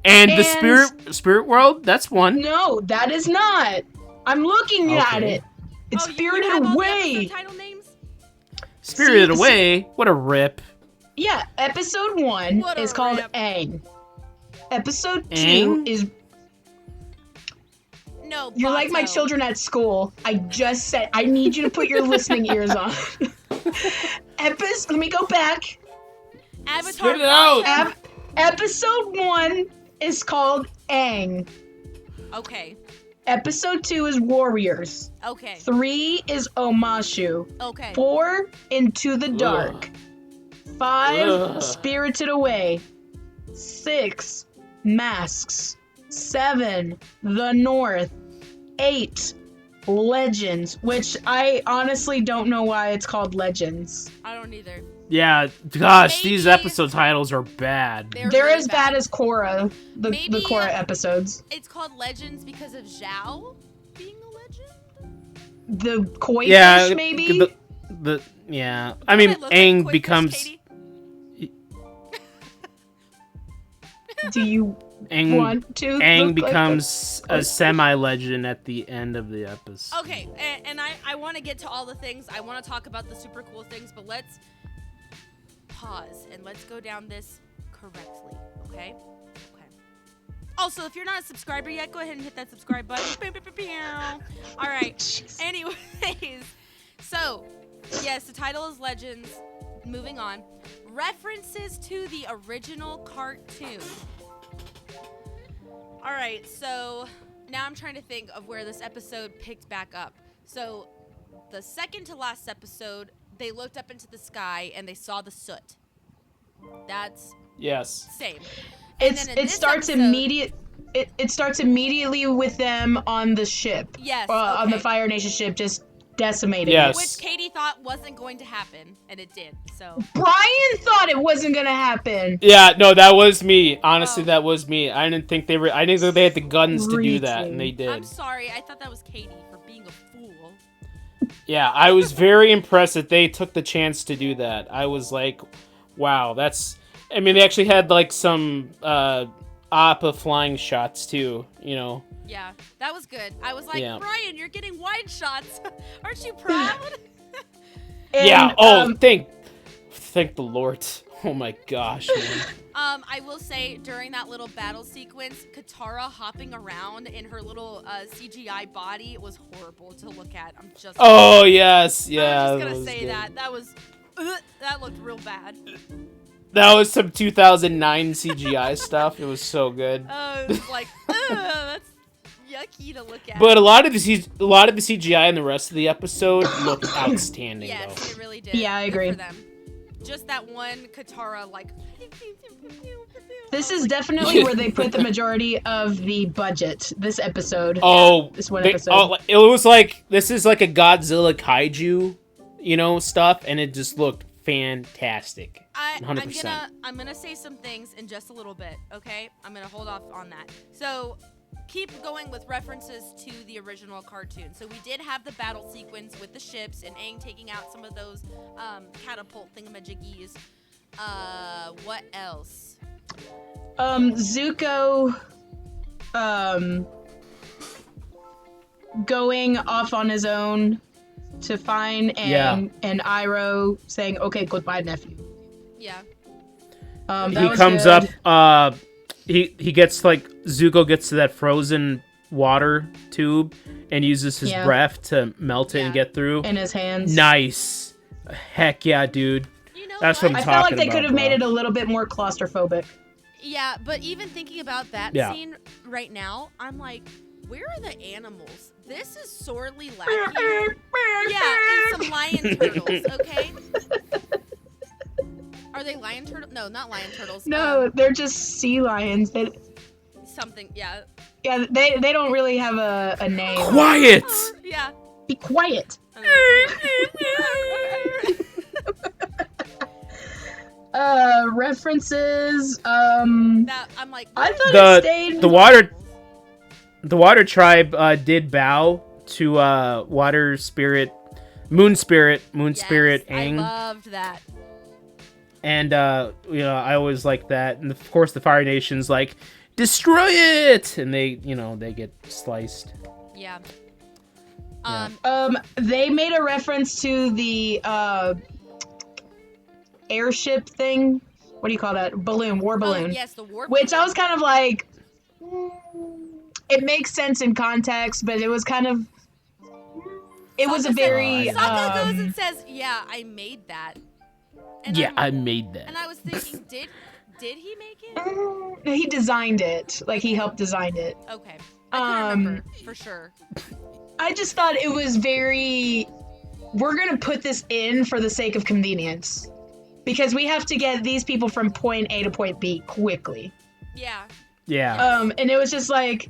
And the And- Spirit World, that's one. No, that is not. I'm looking at Okay. it. It's Oh, you Spirited have all the Away. episode title names? Spirited See- Away, what a rip. Yeah, episode 1 What a is called rip. Aang. Episode 2 Aang? is No, You're like my Bato. children at school. I just said I need you to put your listening ears on. Let me go back. Avatar. Spit it out. Fire. Episode 1 is called Aang. Okay. Episode 2 is Warriors. Okay. 3 is Omashu. Okay. 4, Into the Dark. 5, Ugh. Spirited Away. 6, Masks. 7, The North. 8, Legends, which I honestly don't know why it's called Legends. I don't either. Yeah, gosh, these Maybe- episode titles are bad. They're really as bad as Korra, the Maybe, Korra episodes. It's called Legends because of Zhao being a legend? The koi Yeah, fish, maybe? yeah. I mean, Don't look like Aang Koi Fish, becomes Katie? Do you Aang. want to? Aang look like becomes a semi-legend at the end of the episode. Okay, and I want to get to all the things. I want to talk about the super cool things, but let's pause and let's go down this correctly, okay? Okay. Also, if you're not a subscriber yet, go ahead and hit that subscribe button. Pew, pew, pew, pew. All right. Jeez. Anyways, so, yes, the title is Legends. Moving on. References to the original cartoon. All right, so now I'm trying to think of where this episode picked back up. So, the second to last episode, they looked up into the sky and they saw the soot. That's Yes. same. And It's then in it this starts episode- It starts immediately with them on the ship. Yes, On the okay. Fire Nation ship, just decimating Yes. it. Which Katie thought wasn't going to happen, and it did. So Brian thought it wasn't gonna happen. Yeah, no, that was me. Honestly, Oh. that was me. I didn't think they were. I didn't think they had the guns to do that, and they Freaking. did. I'm sorry. I thought that was Katie for being a fool. Yeah, I was very impressed that they took the chance to do that. I was like, wow, that's. I mean, they actually had like some Appa flying shots too. You know. Yeah, that was good. I was like, Yeah. Brian, you're getting wide shots. Aren't you proud? And, Yeah. Oh, thank the Lord. Oh my gosh, man. I will say during that little battle sequence, Katara hopping around in her little CGI body was horrible to look at. I'm just. Oh yes, yeah. I'm just that gonna was say good. that. That was. That looked real bad. That was some 2009 CGI stuff. It was so good. It was like, that's yucky to look at. But a lot of the CGI in the rest of the episode looked outstanding, yes, though. it really did. Yeah, I Good agree. for them. Just that one Katara, like. This is definitely where they put the majority of the budget. This episode. Oh, This one they- episode. oh, it was like this is like a Godzilla kaiju, stuff, and it just looked fantastic. 100%. I'm gonna say some things in just a little bit, okay? I'm gonna hold off on that. So keep going with references to the original cartoon. So we did have the battle sequence with the ships and Aang taking out some of those catapult thingamajiggies. What else? Zuko, going off on his own to find and Iroh saying, "Okay, goodbye, nephew." Yeah. That He was comes good. up. He gets like Zuko gets to that frozen water tube and uses his Yeah. breath to melt it and Yeah. get through. in his hands. Nice. Heck yeah, dude. That's what I'm I talking felt like they about, could have made bro. it a little bit more claustrophobic. Yeah, but even thinking about that Yeah. scene right now, I'm like, where are the animals? This is sorely lacking. Yeah, and some lion turtles, okay? Are they lion turtles? No, not lion turtles. No, they're just sea lions. Something, yeah. Yeah, they don't really have a name. Quiet! Yeah. Be quiet. References. That, I'm like, I thought it stayed. The water tribe did bow to water spirit, moon spirit, yes, Aang. I loved that. And I always like that. And of course, the Fire Nation's like, destroy it, and they get sliced. Yeah. They made a reference to the airship thing. What do you call that? Balloon, war balloon. Oh, yes, the war balloon. Which I was kind of like, it makes sense in context, but it was kind of, it was a very. Sokka goes and says, "Yeah, I made that." And I made that. And I was thinking, did he make it? He designed it. Like, he helped design it. Okay. I couldn't remember for sure. I just thought it was very, we're going to put this in for the sake of convenience. Because we have to get these people from point A to point B quickly. Yeah. Yeah. And it was just like...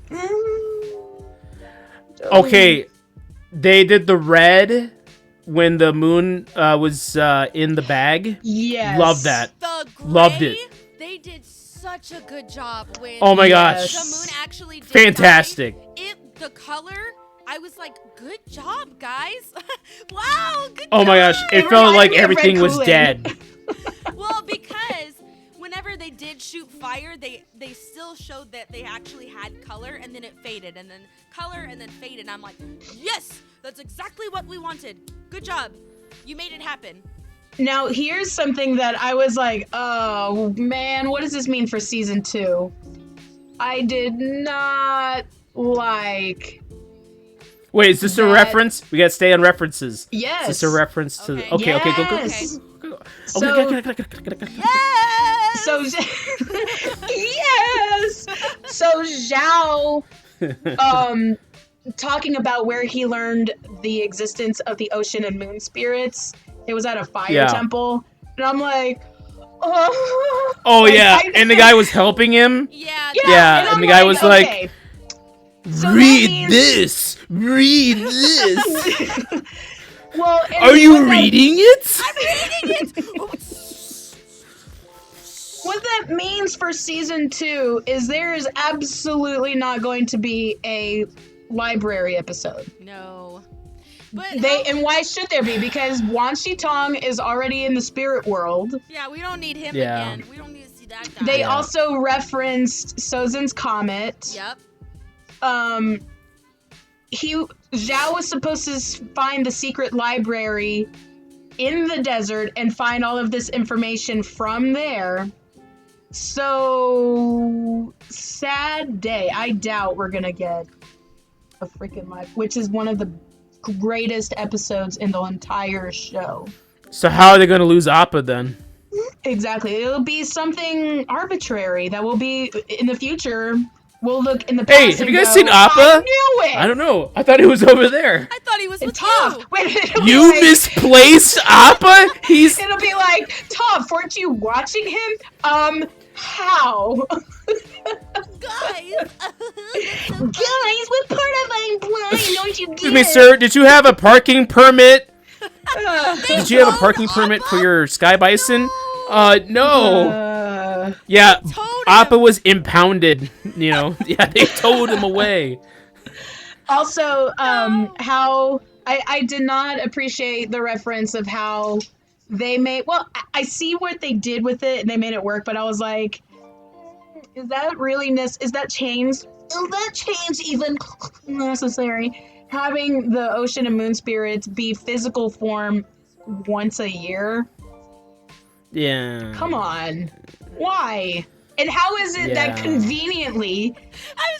Okay, they did the red when the moon was in the bag. Yes. Love that. The gray, Loved it. They did such a good job when Oh my gosh. the moon actually did Fantastic. die. The color, I was like, good job, guys. Wow, good Oh job. my gosh, it felt reminded like me of everything Red was Kool-Aid. dead. Well, because whenever they did shoot fire, they still showed that they actually had color, and then it faded, and then color, and then faded. I'm like, yes, that's exactly what we wanted. Good job. You made it happen. Now, here's something that I was like, oh, man, what does this mean for season 2? I did not like... Wait, is this a reference? We gotta stay on references. Yes. Is this a reference to the... Okay, Yes. go. Yes! So, yes! So, Zhao, talking about where he learned the existence of the ocean and moon spirits, it was at a fire temple. And I'm like, oh. Oh, like, yeah, and the guy was helping him? Yeah. Yeah, and the guy was okay. like, So read this! Read this! Well, Are you reading it? I'm reading it! What that means for season 2 is there is absolutely not going to be a library episode. No. But And why should there be? Because Wan Shi Tong is already in the spirit world. yeah, we don't need him Yeah. again. We don't need to see that guy. They also referenced Sozin's comet. Yep. Zhao was supposed to find the secret library in the desert and find all of this information from there. So, sad day. I doubt we're gonna get a freaking live, which is one of the greatest episodes in the entire show. So how are they gonna lose Appa then? Exactly. It'll be something arbitrary that will be in the future. We'll look in the past. Hey, have and you guys go, seen Appa? I knew it. I don't know. I thought he was over there. I thought he was with Toph. you. Wait, it'll You be like, misplaced Appa? He's... It'll be like, Toph, weren't you watching him? How? Guys. Guys, what part of I'm blind don't you get? Excuse me, sir, did you have a parking permit? Did you have a parking permit for your Sky Bison? No. Yeah, Appa was impounded, Yeah, they towed him away. Also, how I did not appreciate the reference of how they made. Well, I see what they did with it and they made it work, but I was like, is that really is that change? Is that change even necessary? Having the ocean and moon spirits be physical form once a year? Yeah. Come on. Why? And how is it that conveniently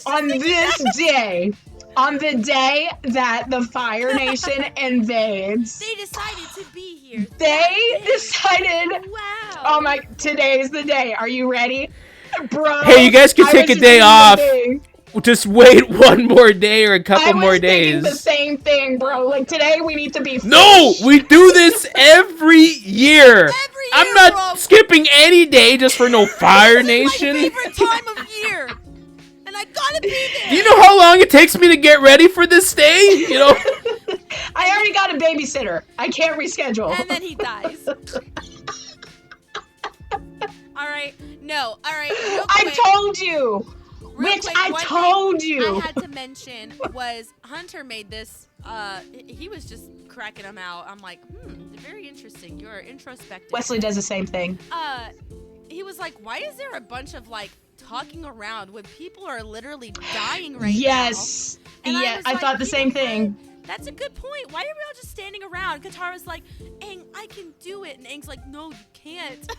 on this day On the day that the Fire Nation invades, They decided to be here. they decided, Wow. oh my, today's the day. Are you ready? Bro. Hey, you guys can I take was a day reading the off. thing. Just wait one more day or a couple more I was thinking the days. same thing, bro. Like, today we need to be No, fish. we do this every year. Every I'm year, not bro. skipping any day just for no Fire Nation. My favorite time of year. And I gotta be there. Do you know how long it takes me to get ready for this day? You know? I already got a babysitter. I can't reschedule. And then he dies. Alright. No. Alright. Real I quick. told you. Real Which quick, I one told thing you. I had to mention was Hunter made this. He was just cracking them out. I'm like, very interesting. You're introspective. Wesley does the same thing. He was like, why is there a bunch of like talking around when people are literally dying right Yes. now? And Yeah, was I like, thought the you same know what? thing. That's a good point. Why are we all just standing around? Katara's like, Aang, I can do it. And Aang's like, no, you can't.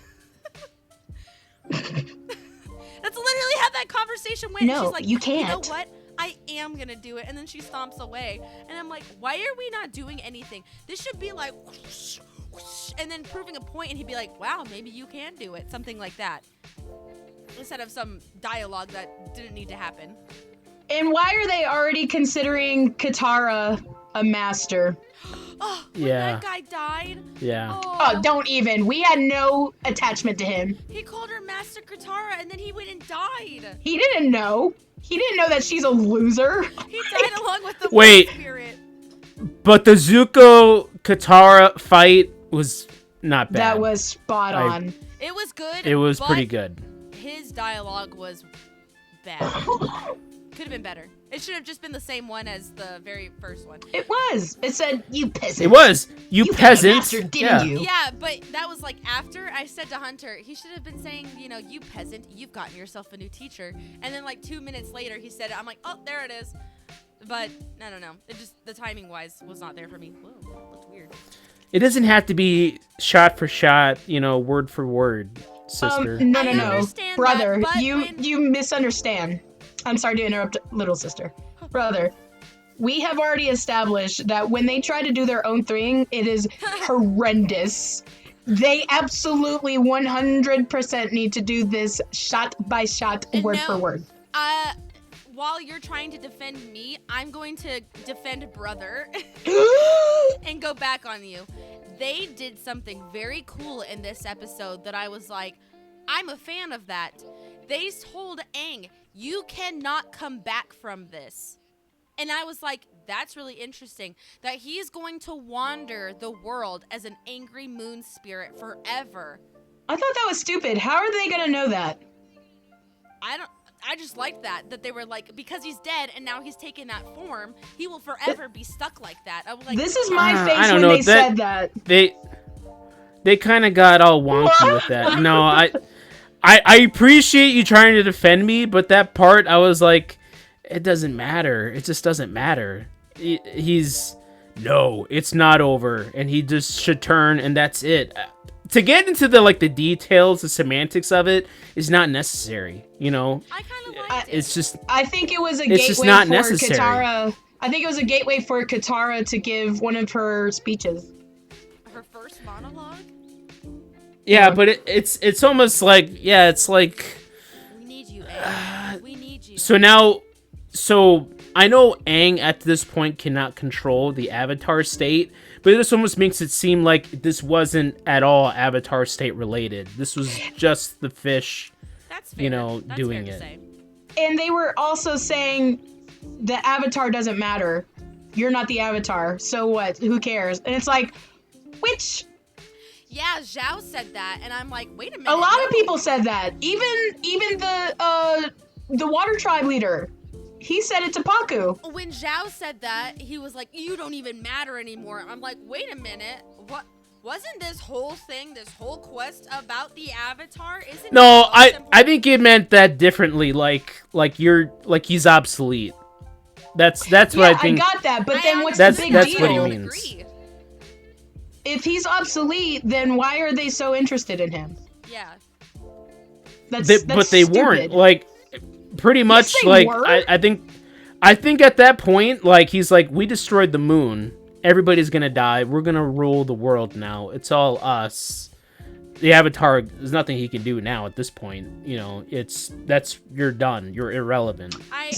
That's literally how that conversation went. No, She's like, you You know can't. what? I am gonna do it. And then she stomps away. And I'm like, why are we not doing anything? This should be like, whoosh, whoosh, and then proving a point, and he'd be like, wow, maybe you can do it. Something like that. Instead of some dialogue that didn't need to happen. And why are they already considering Katara a master? Oh, when Yeah. that guy died. Yeah. Oh, don't even. We had no attachment to him. He called her Master Katara, and then he went and died. He didn't know. He didn't know that she's a loser. He died along with the Wait. Wind Spirit. But the Zuko Katara fight was not bad. That was spot on. It was good. It was but pretty good. His dialogue was bad. Could have been better. It should have just been the same one as the very first one. It was. It said, you peasant. It was. You You peasant. master, didn't Yeah. you? Yeah, but that was like after I said to Hunter, he should have been saying, you know, you peasant, you've gotten yourself a new teacher. And then like 2 minutes later, he said it. I'm like, oh, there it is. But I don't know. It just, the timing wise was not there for me. Whoa, that looked weird. It doesn't have to be shot for shot, you know, word for word, sister. No, I no, no. understand Brother, that, but you when- you misunderstand. I'm sorry to interrupt, little sister. Brother, we have already established that when they try to do their own thing, it is horrendous. They absolutely 100% need to do this shot by shot, word No. for word. While you're trying to defend me, I'm going to defend brother and go back on you. They did something very cool in this episode that I was like, I'm a fan of that. They told Aang, you cannot come back from this. And I was like, that's really interesting. That he's going to wander the world as an angry moon spirit forever. I thought that was stupid. How are they gonna know that? I just liked that they were like, because he's dead and now he's taken that form, he will forever be stuck like that. I was like, This is my I face don't when know, they said that. They kind of got all wonky with that. No, I appreciate you trying to defend me, but that part I was like, it doesn't matter. It just doesn't matter. No, it's not over, and he just should turn, and that's it. To get into the details, the semantics of it is not necessary. You know, I kind of liked it. it's just I think it was a It's gateway just not for necessary. Katara. I think it was a gateway for Katara to give one of her speeches. Her first monologue. yeah, but it's almost like it's like. We need you, Aang. We need you. So I know Aang at this point cannot control the Avatar state, but this almost makes it seem like this wasn't at all Avatar state related. This was just the fish, That's fair. you know, That's doing fair it. To say. And they were also saying the Avatar doesn't matter. You're not the Avatar. So what? Who cares? And it's like, which Yeah, Zhao said that, and I'm like, wait a minute. a lot no. of people said that. Even the Water Tribe leader, he said it to Paku. When Zhao said that, he was like, you don't even matter anymore. I'm like, wait a minute. What? Wasn't this whole thing, this whole quest about the Avatar? Isn't No, it so I simple? think it meant that differently. Like he's obsolete. That's what Yeah, I think. got that. But then what's That's- the big that's deal? what he I means. agree. If he's obsolete, then why are they so interested in him? Yeah. That's But they stupid. weren't like pretty much they like were. I think I think at that point, like, he's like, we destroyed the moon. Everybody's gonna die. We're gonna rule the world now. It's all us. The Avatar, there's nothing he can do now at this point. You know, you're done. You're irrelevant. I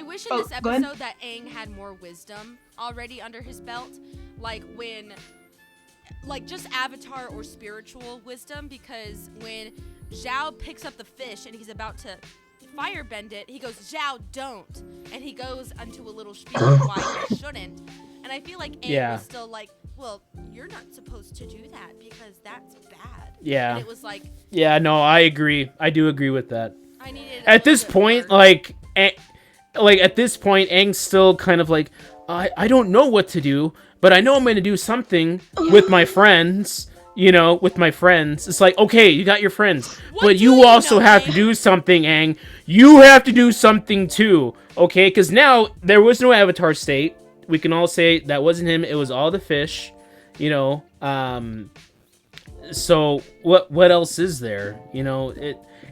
wish in this episode that Aang had more wisdom already under his belt. Like just Avatar or spiritual wisdom, because when Zhao picks up the fish and he's about to firebend it, he goes, Zhao, don't. And he goes into a little spiel of why he shouldn't. And I feel like Aang was still like, well, you're not supposed to do that because that's bad. Yeah. And it was like... Yeah, no, I agree. I do agree with that. I needed at this point, at this point, Aang's still kind of like, I don't know what to do, but I know I'm going to do something with my friends. You know, with my friends. It's like, okay, you got your friends, but you also have to do something, Aang. You have to do something too, okay? Because now there was no Avatar state. We can all say that wasn't him. It was all the fish, you know. So what else is there? You know,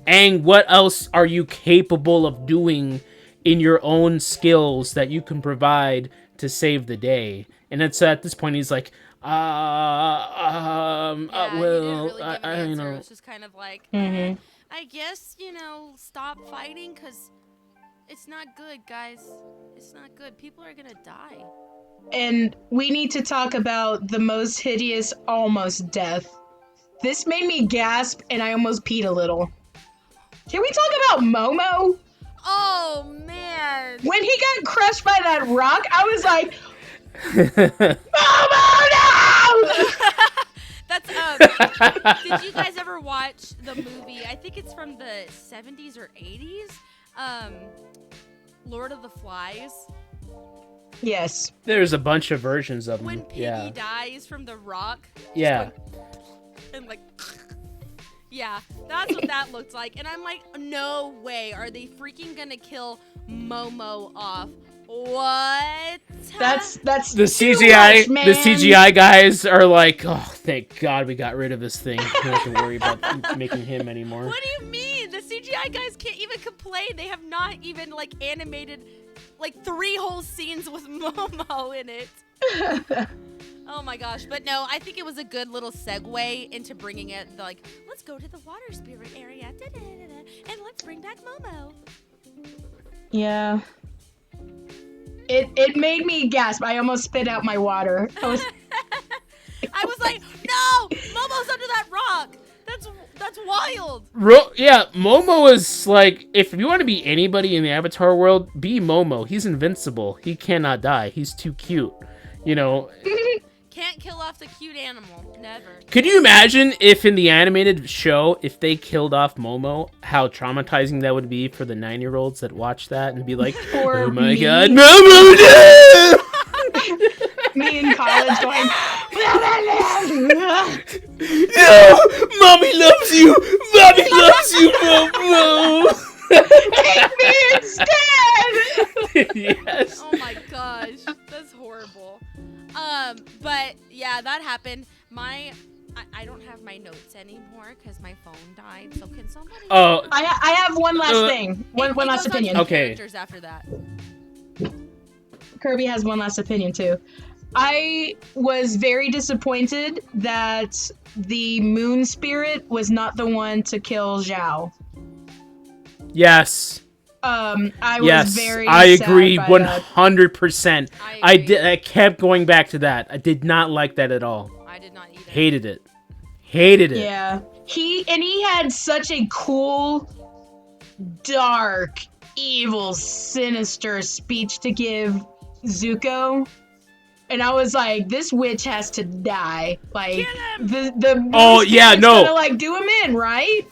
Aang, what else are you capable of doing in your own skills that you can provide to save the day? And it's at this point he's like, well, you know, it was just kind of like, Mm-hmm. I guess, you know, stop fighting because it's not good, guys. It's not good. People are gonna die. And we need to talk about the most hideous almost death. This made me gasp and I almost peed a little. Can we talk about Momo? Oh, man. When he got crushed by that rock, I was like, Momo, no! Did you guys ever watch the movie? I think it's from the 70s or 80s. Lord of the Flies. yes. There's a bunch of versions of them. When Piggy dies from the rock. Yeah. And like, yeah, that's what that looked like. And I'm like, no way. Are they freaking gonna kill Momo off? What? That's the CGI. Much, the CGI guys are like, oh, thank God we got rid of this thing. We don't have to worry about making him anymore. What do you mean? The CGI guys can't even complain. They have not even like animated like 3 whole scenes with Momo in it. Oh my gosh. But no, I think it was a good little segue into bringing it like, let's go to the water spirit area and let's bring back Momo. Yeah. It made me gasp. I almost spit out my water. I was like, no! Momo's under that rock! That's wild! Yeah, Momo is like, if you want to be anybody in the Avatar world, be Momo. He's invincible. He cannot die. He's too cute. You know. Can't kill off the cute animal. Never. Could you imagine if in the animated show, if they killed off Momo, how traumatizing that would be for the 9-year-olds that watch that and be like, oh my God, Momo, no! Me in college going, no! Mommy loves you! Mommy loves you, Momo! take me instead! Yes. Oh my gosh. That's horrible. But yeah, that happened. I don't have my notes anymore because my phone died. So can somebody? Oh, I have one last thing. One last opinion. Okay. Characters after that. Kirby has one last opinion too. I was very disappointed that the moon spirit was not the one to kill Zhao. Yes. I yes, was very I sad agree by 100%. I agree. I kept going back to that. I did not like that at all. I did not either. Hated it. Hated it. Yeah. He had such a cool, dark, evil, sinister speech to give Zuko. And I was like, this witch has to die. Like, the Oh, yeah, no. gonna, like, do him in, right?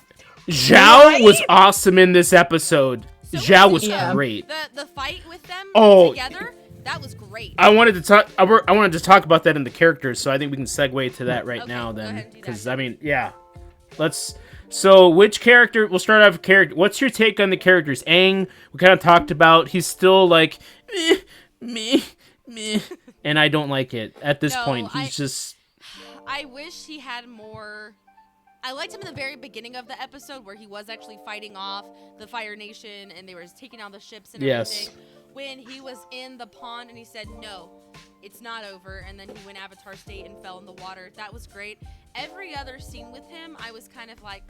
Zhao Right? was awesome in this episode. So Zhao was Yeah. great. The fight with them together, that was great. I wanted to talk about that in the characters, so I think we can segue to that right Okay, now go then, ahead and do that. because I mean, yeah. So which character? We'll start off with character. What's your take on the characters? Aang, we kind of talked about. He's still like me, and I don't like it at this No, point. He's just. I wish he had more I liked him in the very beginning of the episode where he was actually fighting off the Fire Nation and they were taking down the ships and Yes. everything. When he was in the pond and he said, no, it's not over. And then he went Avatar State and fell in the water. That was great. Every other scene with him, I was kind of like,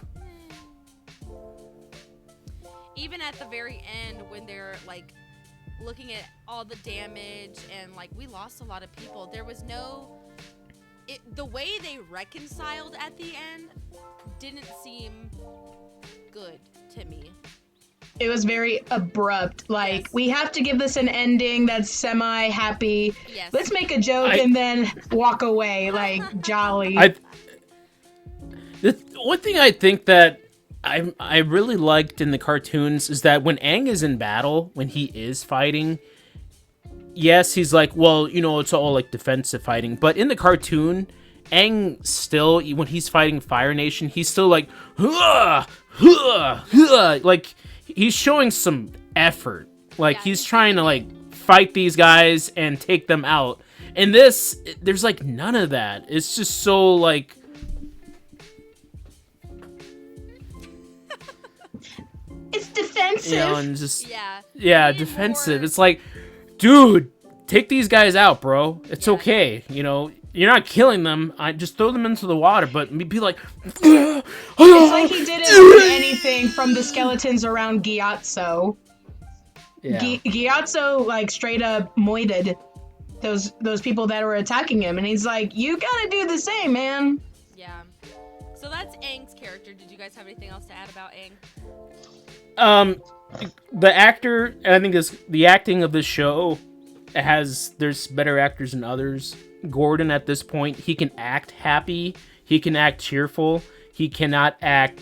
Even at the very end when they're like looking at all the damage and like we lost a lot of people, there was no... the way they reconciled at the end didn't seem good to me. It was very abrupt. Like, Yes. we have to give this an ending that's semi-happy. Yes. Let's make a joke and then walk away, like, jolly. The one thing I think that I really liked in the cartoons is that when Aang is in battle, when he is fighting, yes, he's like, well, you know, it's all like defensive fighting. But in the cartoon, Aang still, when he's fighting Fire Nation, he's still like, "Hua! Hua! Hua!" Like, he's showing some effort. Like, Yeah, he's he's trying to, doing like, fight these guys and take them out. In this, there's, like, none of that. It's just so, like... It's defensive. You know, and just... Yeah. Yeah, Need defensive. more- It's like, dude, take these guys out, bro. It's Yeah. okay. You know, you're not killing them. I just throw them into the water, but be like, It's like he didn't learn anything from the skeletons around Gyatso. yeah. Gyatso, like, straight up moited those people that were attacking him, and he's like, you gotta do the same, man. Yeah. So that's Aang's character. Did you guys have anything else to add about Aang? The actor, I think the acting of this show there's better actors than others. Gordon, at this point, he can act happy, he can act cheerful, he cannot act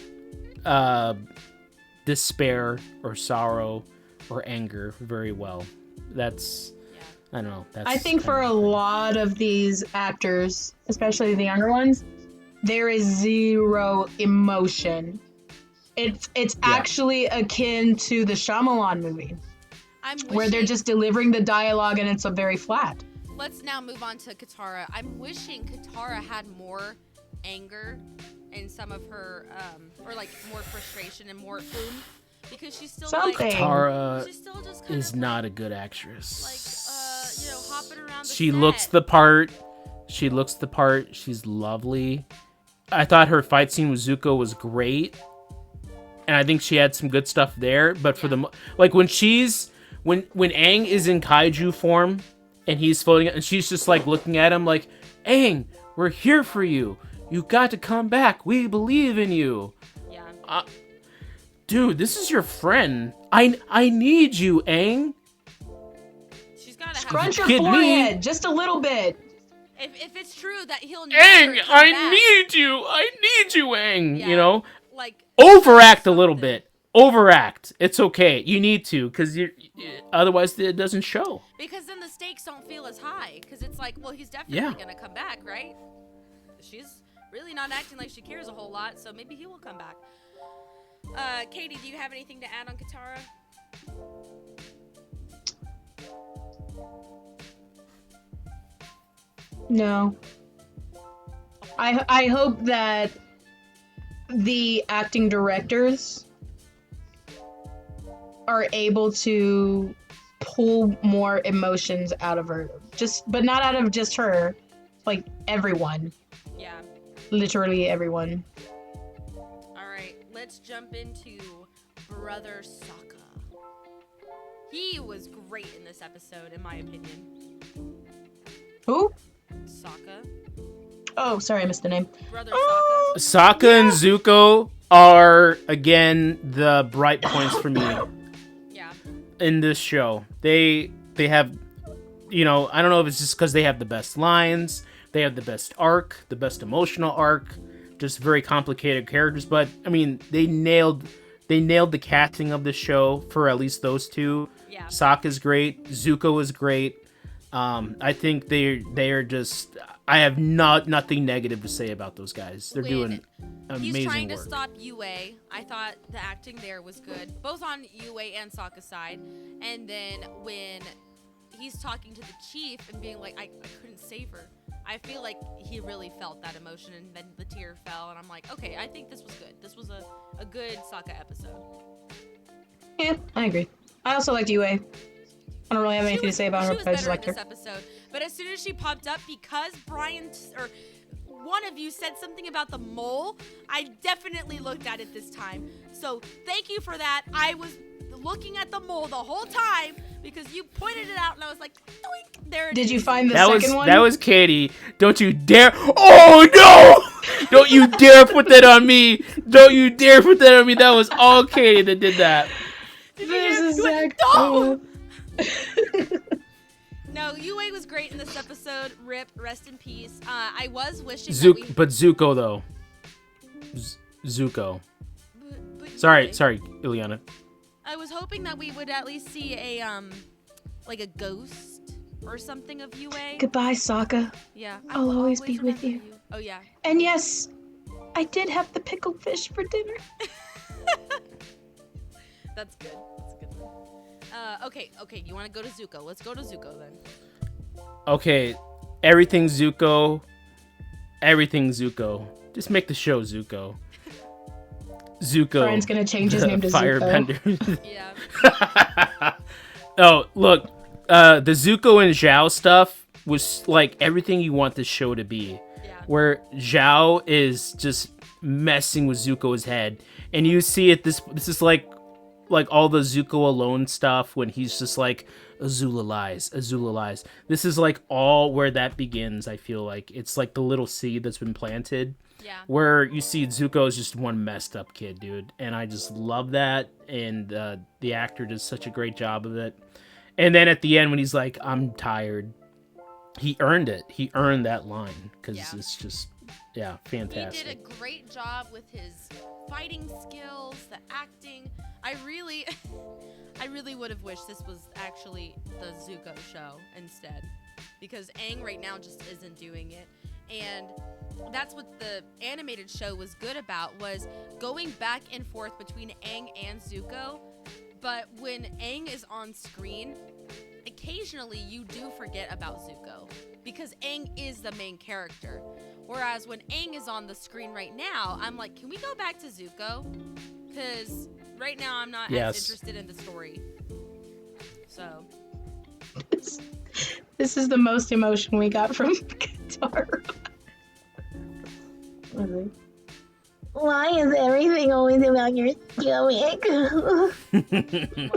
despair or sorrow or anger very well. That's, I don't know. That's I think for a lot of these actors, especially the younger ones, there is zero emotion. It's actually akin to the Shyamalan movie, where they're just delivering the dialogue and it's a very flat. Let's now move on to Katara. I'm wishing Katara had more anger in some of her, or like more frustration and more oomph, because she's still Something. like, Tara she's still just kind is of not a good actress. like, you know, hopping around the She set. looks the part. She looks the part. She's lovely. I thought her fight scene with Zuko was great, and I think she had some good stuff there. But for like when Aang is in kaiju form and he's floating and she's just like looking at him like, Aang, we're here for you. You got to come back. We believe in you. Yeah. Dude, this is your friend. I need you, Aang. She's gotta have. Scrunch your Kid me. forehead just a little bit. If it's true that he'll never Aang, come I back, need you. I need you, Aang. Yeah. You know? like Overact a little something. bit. Overact. It's okay. You need to, because otherwise it doesn't show. Because then the stakes don't feel as high. Because it's like, well, he's definitely gonna come back, right? She's really not acting like she cares a whole lot, so maybe he will come back. Katie, do you have anything to add on Katara? No. I hope that the acting directors are able to pull more emotions out of her. But not out of just her. Like, everyone. Yeah. Literally everyone. Alright, let's jump into Brother Sokka. He was great in this episode, in my opinion. Who? Sokka. Oh, sorry, I missed the name. Brother Sokka. Sokka and Zuko are, again, the bright points for me Yeah. in this show. They have, you know, I don't know if it's just because they have the best lines, they have the best arc, the best emotional arc, just very complicated characters. But, I mean, they nailed the casting of the show for at least those two. Yeah. Sokka's great. Zuko is great. I think they are just... I have nothing negative to say about those guys. They're doing amazing He's trying work. to stop Yue. I thought the acting there was good, both on Yue and Sokka's side. And then when he's talking to the chief and being like, I couldn't save her. I feel like he really felt that emotion, and then the tear fell, and I'm like, okay, I think this was good. This was a good Sokka episode. Yeah, I agree. I also liked Yue. I don't really have anything to say about her, but I just liked her. This episode. But as soon as she popped up, because Brian or one of you said something about the mole, I definitely looked at it this time. So thank you for that. I was looking at the mole the whole time because you pointed it out, and I was like, doink, there it is. Did you find the second one? That was Katie. Don't you dare. Oh, no! Don't you dare put that on me. Don't you dare put that on me. That was all Katie that did that. There's a Zach. No! No, Yue was great in this episode. Rip, rest in peace. I was wishing But Zuko, though. Zuko. But Sorry, Yue, Ileana. I was hoping that we would at least see a like a ghost or something of Yue. Goodbye, Sokka. Yeah, I'll always be with remember you. Oh yeah. And yes, I did have the pickled fish for dinner. That's good. That's a good one. Okay. You want to go to Zuko? Let's go to Zuko then. Okay, everything Zuko. Just make the show Zuko. Zuko. Brian's gonna change his name to Firebender. Yeah. Oh, look, the Zuko and Zhao stuff was like everything you want this show to be. Yeah. Where Zhao is just messing with Zuko's head, and you see it. This is like all the Zuko alone stuff when he's just like Azula lies. This is like all where that begins. I feel like it's like the little seed that's been planted. Yeah. Where you see Zuko is just one messed up kid, dude, and I just love that. And the actor does such a great job of it. And then at the end when he's like, "I'm tired," he earned it. He earned that line because it's just fantastic. He did a great job with his fighting skills, the acting. I really would have wished this was actually the Zuko show instead, because Aang right now just isn't doing it. And that's what the animated show was good about, was going back and forth between Aang and Zuko. But when Aang is on screen, occasionally you do forget about Zuko, because Aang is the main character. Whereas when Aang is on the screen right now, I'm like, can we go back to Zuko? Because right now I'm not as interested in the story. So. This is the most emotion we got from Katara. Why is everything always about your stomach?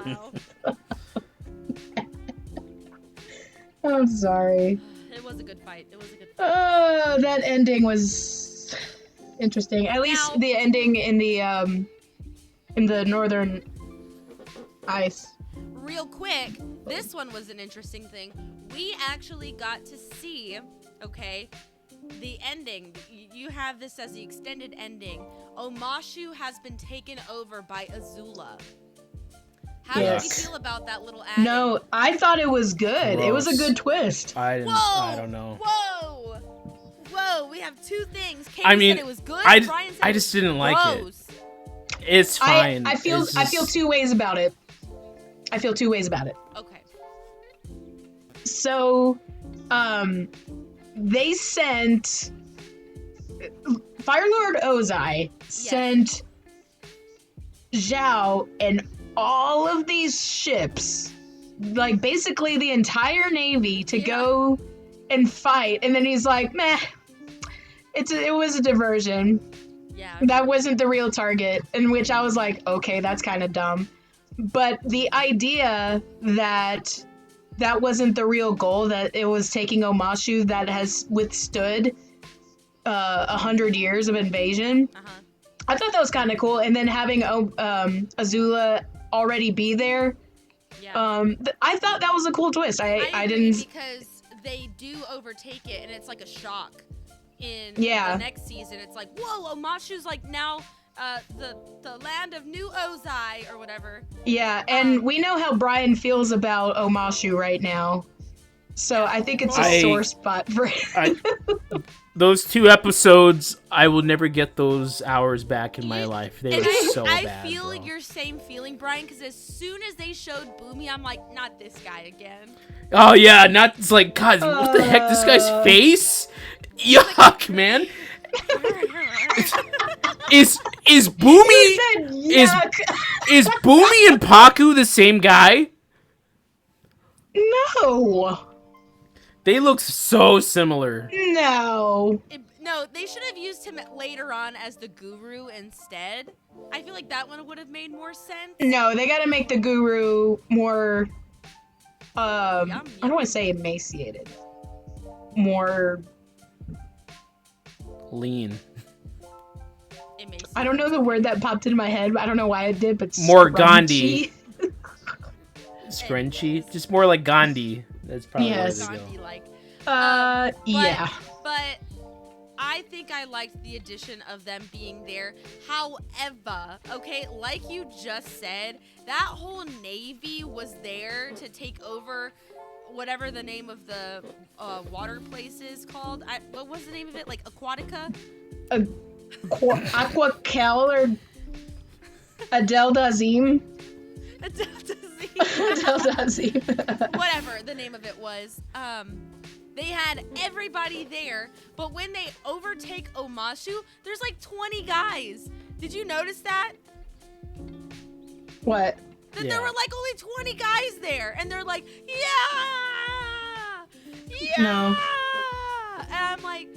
Wow. I'm sorry. It was a good fight. Oh, that ending was interesting. At least the ending in the northern ice. Real quick, this one was an interesting thing. We actually got to see, the ending. You have this as the extended ending. Omashu has been taken over by Azula. How did you feel about that little adding? No, I thought it was good. Gross. It was a good twist. I don't know. Whoa! We have two things. Katie said it was good. Brian said I just didn't like gross. it. It's fine. I feel two ways about it. Okay. So, they sent Fire Lord Ozai sent Zhao and all of these ships, like basically the entire navy, to go and fight, and then he's like, meh, it was a diversion. Yeah. That wasn't the real target, in which I was like, okay, that's kind of dumb. But the idea that wasn't the real goal, that it was taking Omashu that has withstood 100 years of invasion, I thought that was kind of cool. And then having Azula already be there, I thought that was a cool twist. I didn't, because they do overtake it, and it's like a shock in the next season. It's like, whoa, Omashu's like now the land of New Ozai or whatever. Yeah, and we know how Brian feels about Omashu right now, so I think it's a sore spot for him. Those 2 episodes, I will never get those hours back in my life. They were so bad. I feel your same feeling, Brian, because as soon as they showed Boomy, I'm like, not this guy again. Oh yeah, it's like, God, what the heck? This guy's face? Yuck, man. Is Boomy You said yuck. is Boomy and Paku the same guy? No. They look so similar. No. No, they should have used him later on as the guru instead. I feel like that one would have made more sense. No, they gotta make the guru more, I Yum, don't want to say emaciated. More, Lean. I don't know the word that popped into my head. I don't know why it did, but More scrunchy. Gandhi. Scrunchy. Just more like Gandhi. That's probably Yes. what it is. Gandhi-like. Yeah. But I think I liked the addition of them being there. However, okay, like you just said, that whole Navy was there to take over whatever the name of the water place is called. What was the name of it? Like Aquatica? Aquacal or Adele Dazim. Adele Dazim. Whatever the name of it was. They had everybody there, but when they overtake Omashu, there's like 20 guys. Did you notice that? What? That there were like only 20 guys there, and they're like, yeah! No. And I'm like,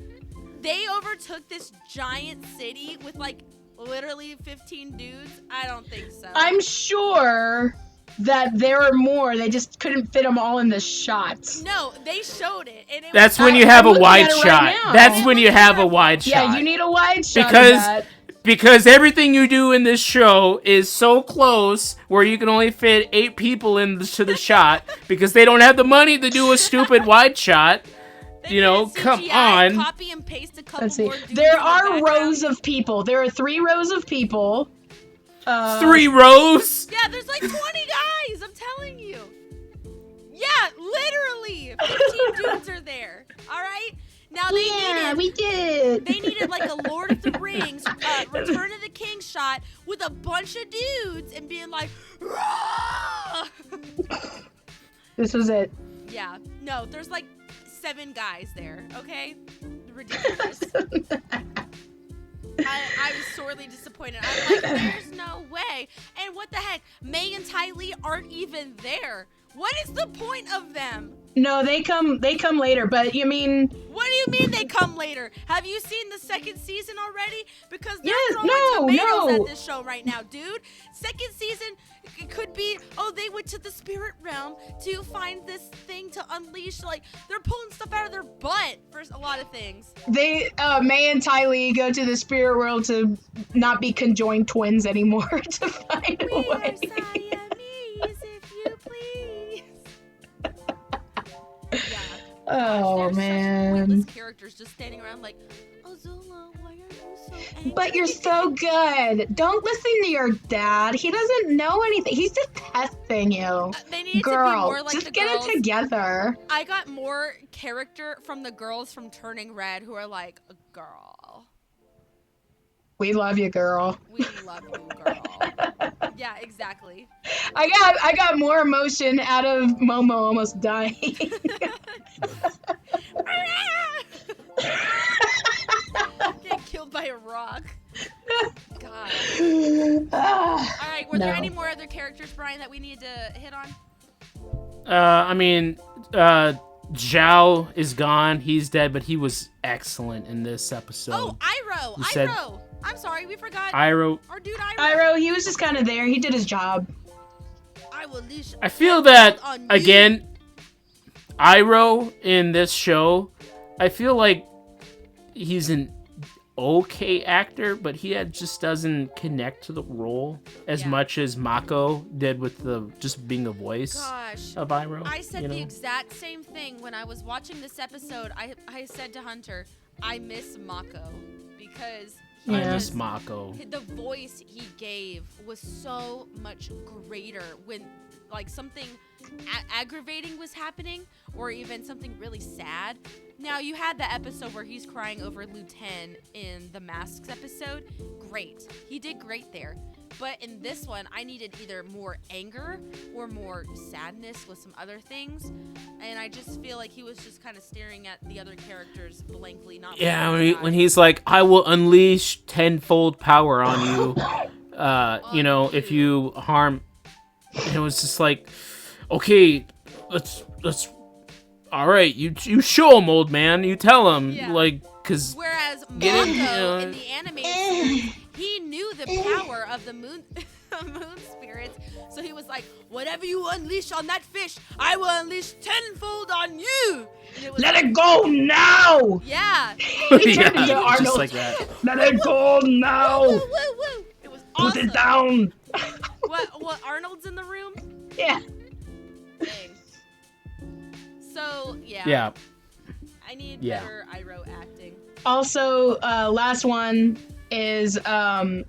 they overtook this giant city with like literally 15 dudes? I don't think so. I'm sure that there are more. They just couldn't fit them all in the shots. No, they showed it. And That's was, when you have I'm a looking wide at it right shot. now. That's when you have a wide shot. Yeah, you need a wide shot Because- of that. Because everything you do in this show is so close where you can only fit 8 people into the shot because they don't have the money to do a stupid wide shot. they You know, did come CGI, on. Copy and paste a couple Let's see. more dudes There in the are background. rows of people. There are 3 rows of people. 3 rows? Yeah, there's like 20 guys. I'm telling you. Yeah, literally. 15 dudes are there. All right. Now we did. They needed like a Lord of the Rings, Return of the King shot with a bunch of dudes and being like, "Rah!" This was it. Yeah. No, there's like 7 guys there. Okay. Ridiculous. I was sorely disappointed. I'm like, there's no way. And what the heck? May and Ty Lee aren't even there. What is the point of them? No, they come later, but you mean What do you mean they come later? Have you seen the 2nd season already? Because they're Yes, throwing tomatoes no. at this show right now, dude. 2nd season, it could be, they went to the spirit realm to find this thing to unleash. Like, they're pulling stuff out of their butt for a lot of things. they May and Ty Lee go to the spirit world to not be conjoined twins anymore to find a We are way. Siamese, if you please. Yeah. Oh Gosh, they're man. such pointless characters just standing around like, Azula, why are you so angry? But you're so good. Don't listen to your dad. He doesn't know anything. He's just testing you. They needed to be Girl, more like just the get girls. it together. I got more character from the girls from Turning Red who are like, girl, We love you, girl. we love you, girl. Yeah, exactly. I got more emotion out of Momo almost dying. Get killed by a rock. God. Ah, All right, were there no. any more other characters, Brian, that we need to hit on? Zhao is gone. He's dead, but he was excellent in this episode. Oh, Iroh. You said- Iroh. I'm sorry, we forgot Iroh. our dude Iroh. Iroh, he was just kind of there. He did his job. I will leash. I feel that, on you. again, Iroh in this show, I feel like he's an okay actor, but he just doesn't connect to the role as Yeah. much as Mako did with the just being a voice Gosh. of Iroh. I said you the know? exact same thing when I was watching this episode. I said to Hunter, I miss Mako because he I Yeah. miss just- Mako. the voice he gave was so much greater when like something aggravating was happening or even something really sad. Now you had the episode where he's crying over Lieutenant in the Masks episode. Great. He did great there. But in this one, I needed either more anger or more sadness with some other things. And I just feel like he was just kind of staring at the other characters blankly, not Yeah, moving his when eyes. he's like, I will unleash tenfold power on you, if you harm. And it was just like, okay, let's all right, you show him, old man. You tell him, Yeah. like, because Whereas Get it? Mako in the animated series, he knew the power of the moon spirits, so he was like, whatever you unleash on that fish, I will unleash tenfold on you. And it was Let it go now! Yeah. He turned into just Arnold. like that. Let it go Woo, now! woo, woo. It was Put awesome. it down! What, Arnold's in the room? Yeah. Dang. So, Yeah. I need Yeah. better Iroh acting. Also, last one is,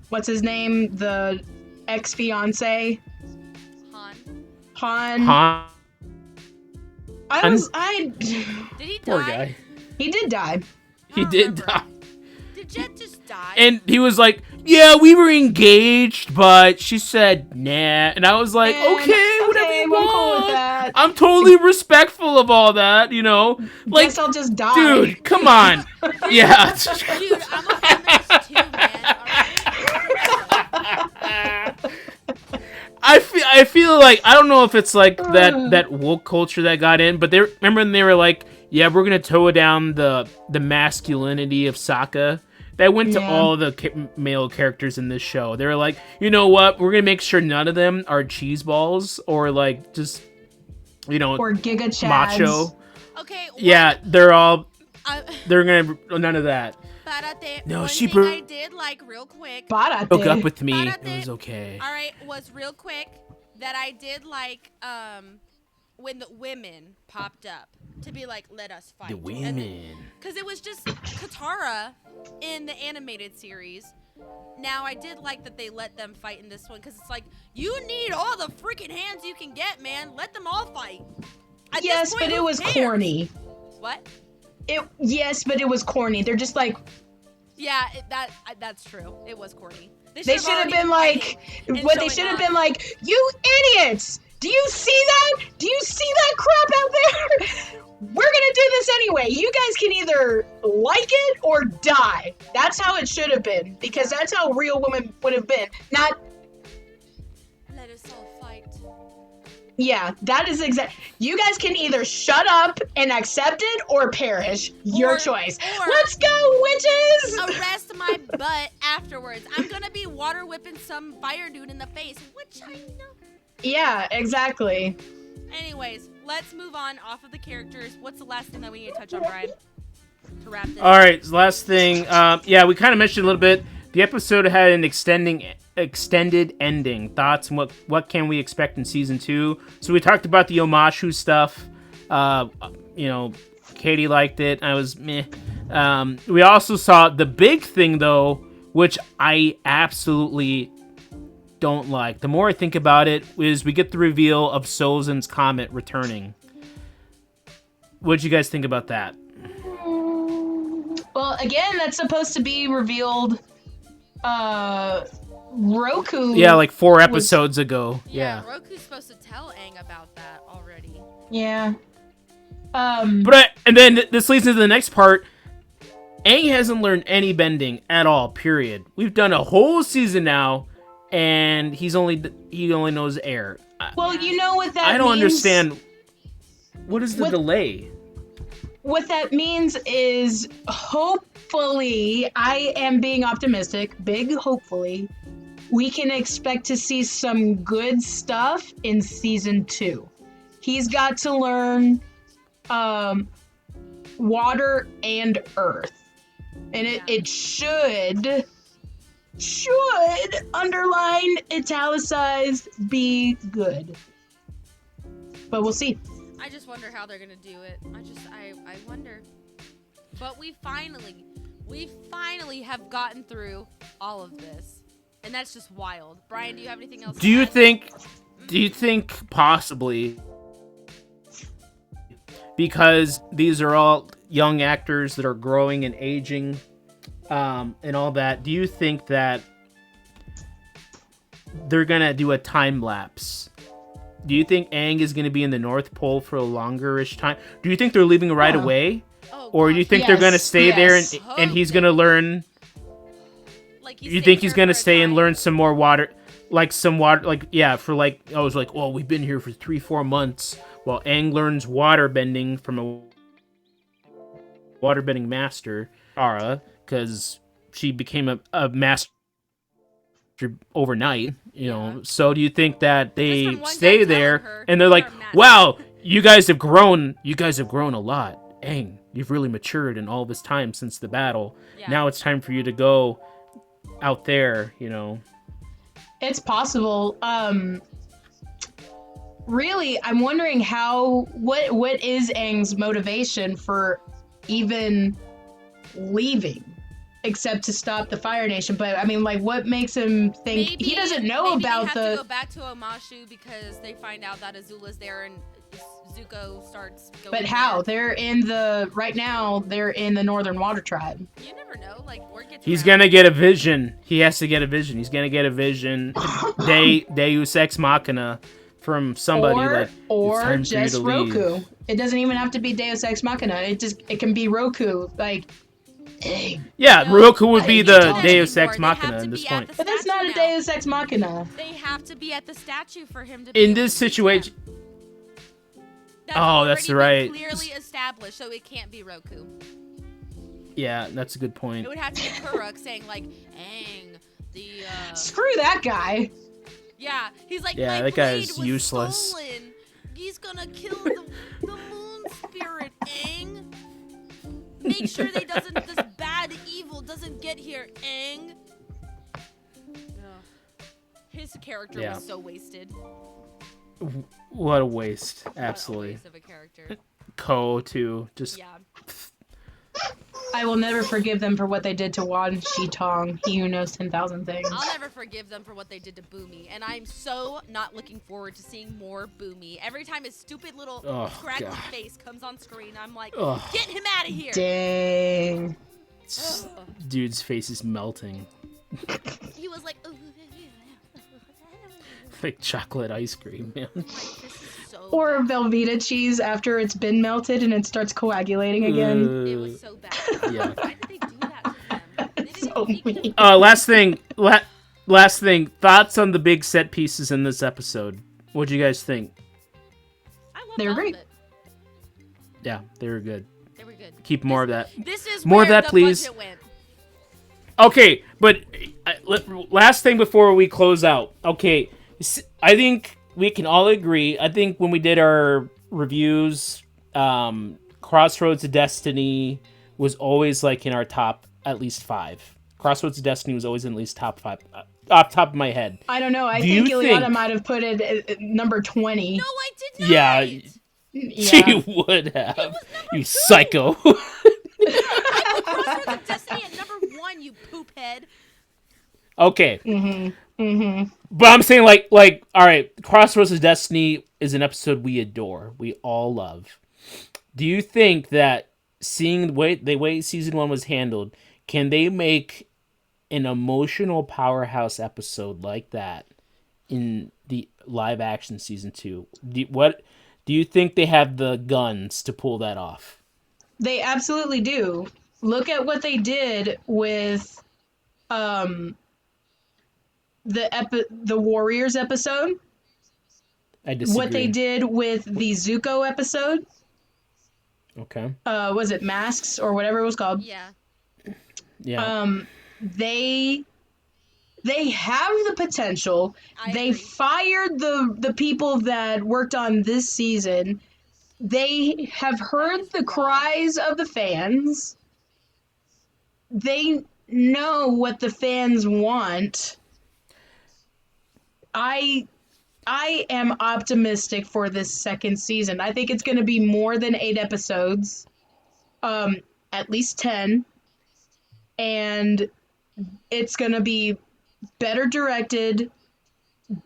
what's his name? The ex-fiance? Han. Han. Did he die? Poor guy. He did die. He don't did remember. die. Did Jet just die? And he was like, yeah, we were engaged, but she said, nah. And I was like, And- okay, whatever okay, you we're cool with want. that. I'm totally respectful of all that, you know? Like, Guess I'll just die. dude, come on. Yeah. Dude, I'm a feminist too, man. I feel like, I don't know if it's like that woke culture that got in, but remember when they were like, yeah, we're gonna toe down the masculinity of Sokka. That went to Yeah. all the male characters in this show. They were like, you know what? We're gonna make sure none of them are cheese balls or like just, you know, Or Giga Chads. macho. Okay. Yeah, they're One, gonna none of that. No, one she thing I did like real quick. Barate. Broke up with me. Barate. It was okay. All right, was real quick that I did like when the women popped up to be like, let us fight. The women. Because it was just Katara in the animated series. Now, I did like that they let them fight in this one because it's like, you need all the freaking hands you can get, man. Let them all fight. At this Yes, point, but it who was cares? corny. What? Yes, but it was corny. They're just like, Yeah, that's true. It was corny. they should have already been like, and what they showing should have off. been like, you idiots! Do you see that? Do you see that crap out there? We're gonna do this anyway. You guys can either like it or die. That's how it should have been, because that's how real women would have been. Not, Let us all fight. yeah, that is exact. You guys can either shut up and accept it or perish. Your Or- choice. or- Let's go, witches! Arrest my butt afterwards. I'm gonna be water whipping some fire dude in the face, which I know. Yeah, exactly. Anyways, let's move on off of the characters. What's the last thing that we need to touch on, Brian? To wrap this All right, last thing. Yeah, we kind of mentioned a little bit. The episode had an extended ending. Thoughts and what can we expect in season 2? So we talked about the Omashu stuff. You know, Katie liked it. I was meh. We also saw the big thing though, which I absolutely don't like. The more I think about it, is we get the reveal of Sozin's comet returning. What'd you guys think about that? Well, again, that's supposed to be revealed. Roku. Yeah, like 4 episodes ago. Yeah, Yeah. Roku's supposed to tell Aang about that already. Yeah. And then this leads into the next part. Aang hasn't learned any bending at all. Period. We've done a whole season now, and he only knows air. Well, you know what that I don't means? understand. What is the What- delay? What that means is, hopefully, I am being optimistic, big hopefully, we can expect to see some good stuff in season 2. He's got to learn water and earth. And it should underline, italicized, be good. But we'll see. I just wonder how they're gonna do it. I wonder. But we finally have gotten through all of this. And that's just wild. Brian, do you have anything else? Do you think possibly, because these are all young actors that are growing and aging, and all that, do you think that they're gonna do a time lapse. Do you think Aang is gonna be in the North Pole for a longer-ish time? Do you think they're leaving right away? Oh, Or do you think they're gonna stay there and he's gonna learn? Like You think he's gonna stay and learn some more water, like for like I was like, oh, we've been here for 3-4 months while Aang learns water bending from a waterbending master, Ara, because she became a master overnight, you know. So do you think that they stay there and they're like, wow, you guys have grown a lot. Aang, you've really matured in all this time since the battle. Yeah. Now it's time for you to go out there, you know. It's possible. Really, I'm wondering what is Aang's motivation for even leaving, except to stop the Fire Nation. But I mean, like, what makes him think he doesn't know about they have to go back to Omashu because they find out that Azula's there and Zuko starts going. But how? They're in the Northern Water Tribe. You never know. Like, word gets He's around. gonna get a vision. He has to get a vision. He's gonna get a vision. Deus Ex Machina from somebody, or just Roku. It doesn't even have to be Deus Ex Machina. It can be Roku. Like, dang. Yeah, no, Roku would be the Deus Ex Machina at this point. But that's not a Deus Ex Machina. They have to be at the statue for him to. In this situation. That's right. Clearly established, so it can't be Roku. Yeah, that's a good point. It would have to be Kuruk saying like, "Aang, the." Screw that guy. Yeah, he's like, yeah, my that guy blade is was useless. Stolen. He's gonna kill the moon spirit, Aang. Make sure this bad evil doesn't get here, Aang. His character was so wasted. What a waste! Absolutely. What a waste of a character. Ko too, just. Yeah. I will never forgive them for what they did to Wan Shi Tong, he who knows 10,000 things. I'll never forgive them for what they did to Boomy, and I'm so not looking forward to seeing more Boomy. Every time his stupid little scraggly face comes on screen, I'm like, get him out of here! Dang. Dude's face is melting. He was like, like chocolate ice cream, man. Or Velveeta cheese after it's been melted and it starts coagulating again. It was so bad. Yeah. Why did they do that to them? So mean. Last thing. Thoughts on the big set pieces in this episode? What'd you guys think? They were great. Yeah, they were good. They were good. Keep more of that. This is more where of that, the please. Budget went. Okay, but last thing before we close out. Okay, I think we can all agree. I think when we did our reviews, Crossroads of Destiny was always like in our top at least 5. Crossroads of Destiny was always in at least top 5. Off top of my head. I don't know. I think Ileana might have put it at number 20. No, I did not. Yeah. She would have. You 2. Psycho. I put Crossroads of Destiny at number 1, you poop head. Okay. But I'm saying like, all right, Crossroads of Destiny is an episode we adore. We all love. Do you think that seeing the way season 1 was handled, can they make an emotional powerhouse episode like that in the live action season 2? Do you think they have the guns to pull that off? They absolutely do. Look at what they did with the Warriors episode. I disagree. What they did with the Zuko episode. Okay. Was it Masks or whatever it was called? Yeah. Yeah. They have the potential. They fired the people that worked on this season. They have heard the cries of the fans. They know what the fans want. I am optimistic for this second season. I think it's going to be more than 8 episodes. At least 10. And it's going to be better directed,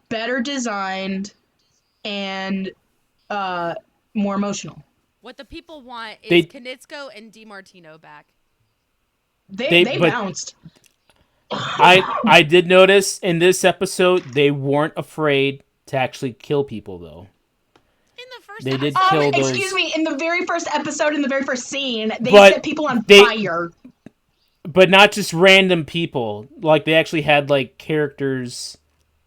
better designed, and more emotional. What the people want is Kanitsuko and DiMartino back. They bounced. I did notice in this episode they weren't afraid to actually kill people though. In the first They did episode, kill Excuse those, me. In the very first episode, in the very first scene, they but set people on they, fire. but not just random people. Like they actually had like characters.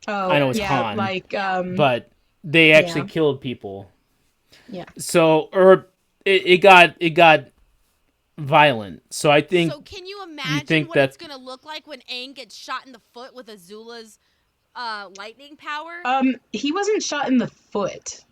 I Oh know it's yeah, Han, like but they actually yeah. killed people. Yeah. So, or it got violent. So I think so can you imagine think what that it's gonna look like when Aang gets shot in the foot with Azula's lightning power? He wasn't shot in the foot.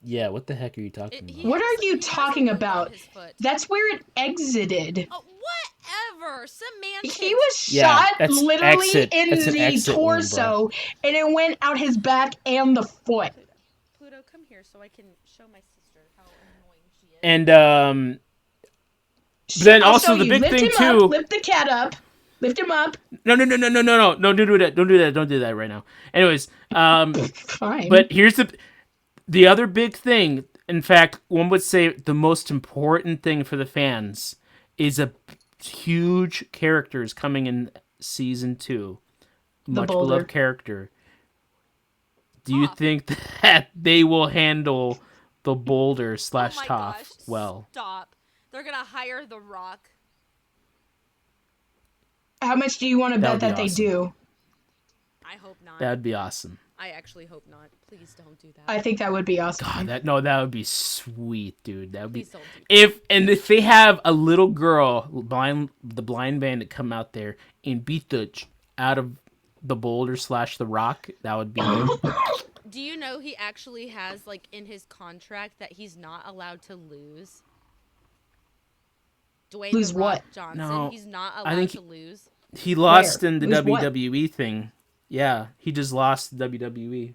yeah. What the heck are you talking about? What are you he has a talking wound on about? his foot. That's where it exited. Oh, whatever. Semantics. He was Yeah, shot that's literally exit. in That's an the exit wound, torso, and it went out his back and the foot. Pluto, come here so I can show my sister how annoying she is. And then I'll also show the you. big Lift thing him too. Up, lift the cat up. Lift him up. No! Don't do that. Don't do that. Don't do that right now. Anyways, Fine. but here's the other big thing. In fact, one would say the most important thing for the fans is a huge characters coming in season 2. Much Boulder. beloved character. Do you think that they will handle the Boulder / Oh my Toph gosh, well? Stop. They're gonna hire The Rock. How much do you want to That bet would be that they awesome. do? I hope not. That'd be awesome. I actually hope not. Please don't do that. I think that would be awesome. God, that would be sweet, dude. That would be Please don't do that. if they have a little girl, the blind bandit, come out there and beat the out of the Boulder / the Rock, that would be. Do you know he actually has, like, in his contract that he's not allowed to lose? Dwayne Lose The Rock what? Johnson. No, He's not I allowed think to lose. He lost Where? in the Lose what? WWE thing. Yeah, he just lost the WWE.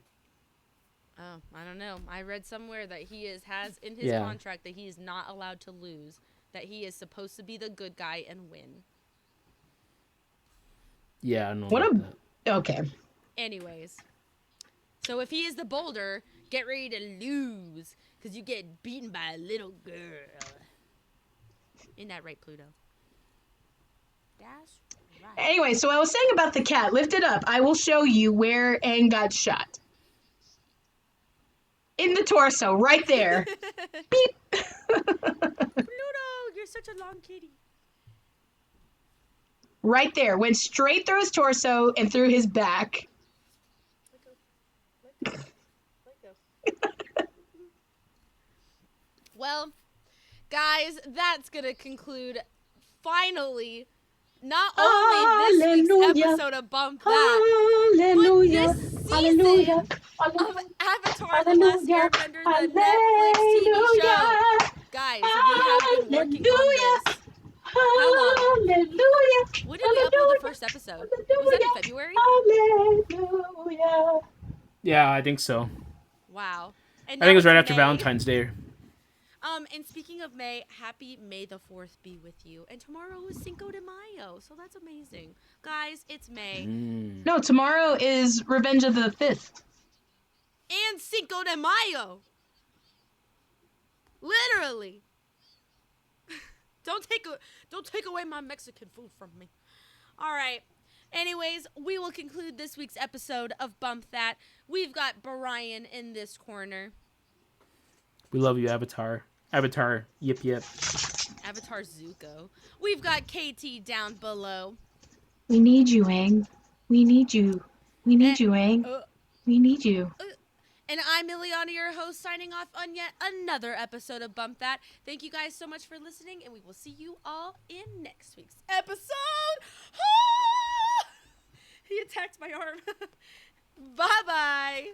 Oh, I don't know. I read somewhere that he has in his Yeah. contract that he is not allowed to lose. That he is supposed to be the good guy and win. Yeah, I know. What about a. that. Okay. Anyways. So if he is the Boulder, get ready to lose. Because you get beaten by a little girl. Isn't that right, Pluto? That's right. Anyway, so I was saying about the cat. Lift it up. I will show you where Aang got shot. In the torso, right there. Beep. Pluto, you're such a long kitty. Right there. Went straight through his torso and through his back. Well, guys, that's going to conclude, finally, not only this week's Hallelujah. episode of Bump That, Hallelujah. but this season Hallelujah. of Avatar The Last Hallelujah. Airbender, the Netflix TV show. Guys, we have been working on this. Hallelujah. When did we upload the first episode? Was that in February? Hallelujah. Yeah, I think so. Wow. And I think it now was right it's after May. Valentine's Day. And speaking of May, happy May the 4th be with you. And tomorrow is Cinco de Mayo, so that's amazing. Guys, it's May. No, tomorrow is Revenge of the 5th. And Cinco de Mayo. Literally. Don't take away my Mexican food from me. All right. Anyways, we will conclude this week's episode of Bump That. We've got Brian in this corner. We love you, Avatar. Avatar, yip yip. Avatar Zuko. We've got KT down below. We need you, Aang. We need you. We need Eh, you, Aang. We need you. And I'm Ileana, your host, signing off on yet another episode of Bump That. Thank you guys so much for listening, and we will see you all in next week's episode. He attacked my arm. Bye-bye.